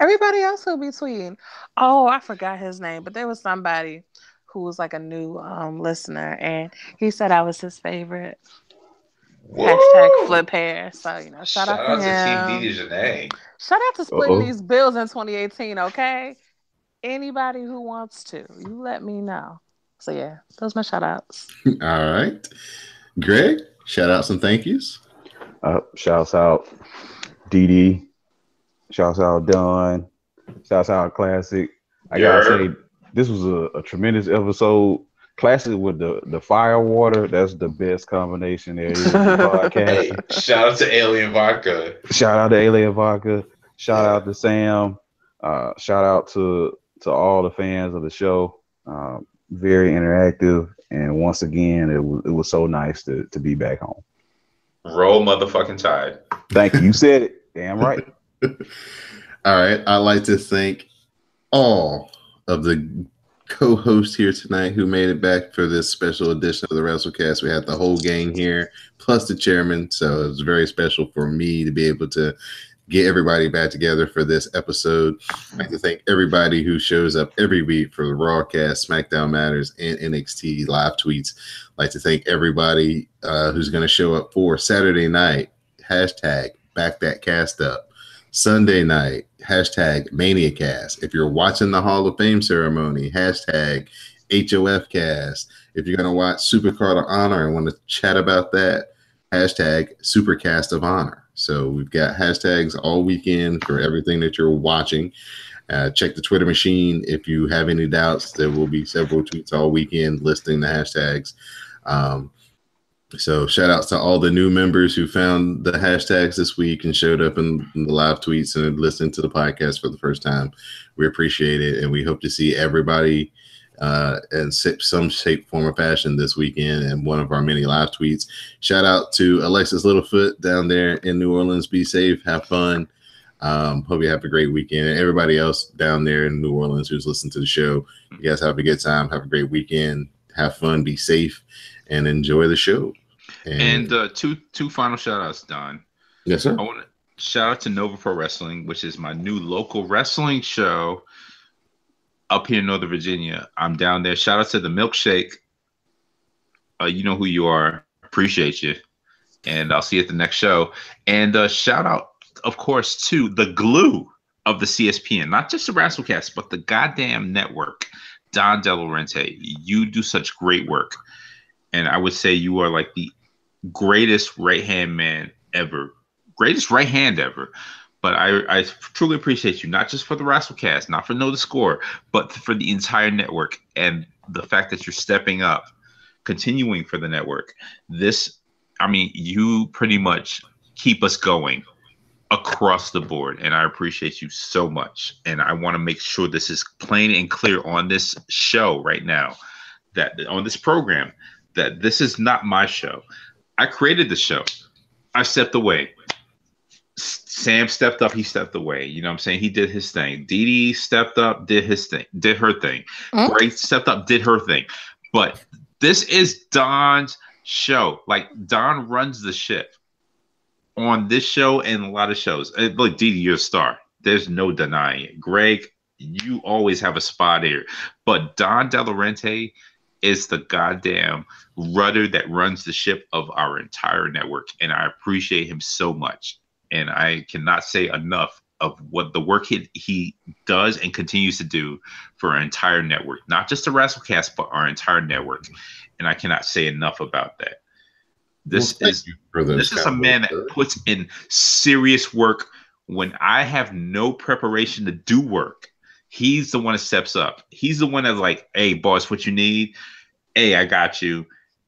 everybody else who'll be tweeting. Oh, I forgot his name, but there was somebody who was like a new listener, and he said I was his favorite. Whoa. #flip hair. So, shout out to him. Team Didi Jonay. Shout out to splitting these bills in 2018, okay? Anybody who wants to, you let me know. So, yeah, those are my shout outs. All right. Greg, shout outs and thank yous. Shouts out Didi. Shouts out Don. Shouts out Classic. I gotta say, this was a tremendous episode. Classic with the fire water. That's the best combination there is in the podcast. Hey, shout out to Alien Vodka. Shout out to Alien Vodka. Shout out to Sam. Shout out to all the fans of the show. Very interactive. And once again, it was so nice to be back home. Roll motherfucking Tide. Thank you. You said it. Damn right. All right. I'd like to thank all of the co-host here tonight who made it back for this special edition of the WrestleCast. We had the whole gang here, plus the chairman. So it was very special for me to be able to get everybody back together for this episode. I'd like to thank everybody who shows up every week for the Rawcast, SmackDown Matters, and NXT live tweets. I'd like to thank everybody who's going to show up for Saturday night, #back that cast up. Sunday night, #ManiaCast. If you're watching the Hall of Fame ceremony, #HOFcast. If you're going to watch Supercard of Honor and want to chat about that, #Supercast of Honor. So we've got hashtags all weekend for everything that you're watching. Check the Twitter machine. If you have any doubts, there will be several tweets all weekend listing the hashtags. So shout outs to all the new members who found the hashtags this week and showed up in the live tweets and listened to the podcast for the first time. We appreciate it. And we hope to see everybody in some shape, form, or fashion this weekend in one of our many live tweets. Shout out to Alexis Littlefoot down there in New Orleans. Be safe. Have fun. Hope you have a great weekend. And everybody else down there in New Orleans who's listening to the show, you guys have a good time. Have a great weekend. Have fun. Be safe. And enjoy the show. And two final shout outs, Don. Yes, sir. I want to shout out to Nova Pro Wrestling, which is my new local wrestling show up here in Northern Virginia. I'm down there. Shout out to the Milkshake. You know who you are. Appreciate you. And I'll see you at the next show. And shout out, of course, to the glue of the CSPN, not just the WrassleCast, but the goddamn network, Don De Laurenti. You do such great work. And I would say you are like the greatest right-hand man ever. Greatest right hand ever. But I truly appreciate you, not just for the WrassleCast, not for Know the Score, but for the entire network and the fact that you're stepping up, continuing for the network. You pretty much keep us going across the board, and I appreciate you so much. And I want to make sure this is plain and clear on this show right now, that on this program, that this is not my show. I created the show. I stepped away. Sam stepped up. He stepped away. You know what I'm saying? He did his thing. Dee Dee stepped up, did her thing. Grace stepped up, did her thing. But this is Don's show. Like, Don runs the ship on this show and a lot of shows. Like, Dee Dee, you're a star. There's no denying it. Greg, you always have a spot here. But Don De Laurenti is the goddamn rudder that runs the ship of our entire network. And I appreciate him so much. And I cannot say enough of what the work he does and continues to do for our entire network, not just the WrassleCast, but our entire network. And I cannot say enough about that. This is a man that puts in serious work when I have no preparation to do work. He's the one that steps up. He's the one that's like, hey, boss, what you need? Hey, I got you.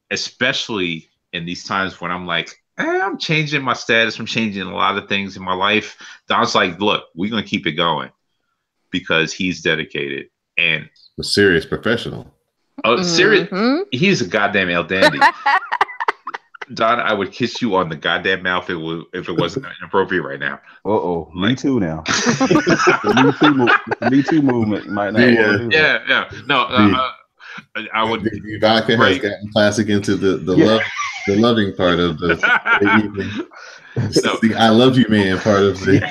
Especially in these times when I'm like, I'm changing my status. I'm changing a lot of things in my life. Don's like, look, we're going to keep it going because he's dedicated and a serious professional. Oh, serious. He's a goddamn El Dandy. Don, I would kiss you on the goddamn mouth if it wasn't inappropriate right now. Me too now. Me too movement might not. Yeah. No, I would. The vodka has gotten classic into the loving part of the evening. The I love you man part of the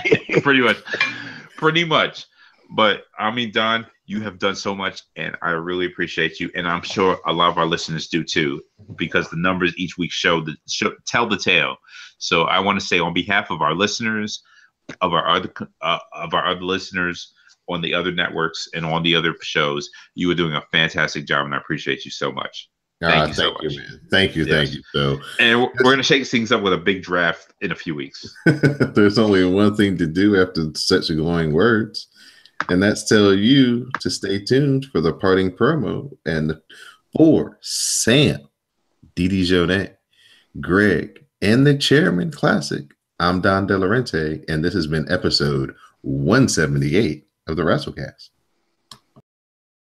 pretty much. But I mean, Don, you have done so much, and I really appreciate you. And I'm sure a lot of our listeners do too, because the numbers each week tell the tale. So I want to say, on behalf of our listeners, of our other listeners on the other networks and on the other shows, you are doing a fantastic job, and I appreciate you so much. Thank you so much. Man. Thank you. So, and we're going to shake things up with a big draft in a few weeks. There's only one thing to do after such glowing words, and that's tell you to stay tuned for the parting promo. And for Sam, Dee Dee Jonet, Greg, and the Chairman Classic, I'm Don De Laurenti, and this has been episode 178 of the WrassleCast.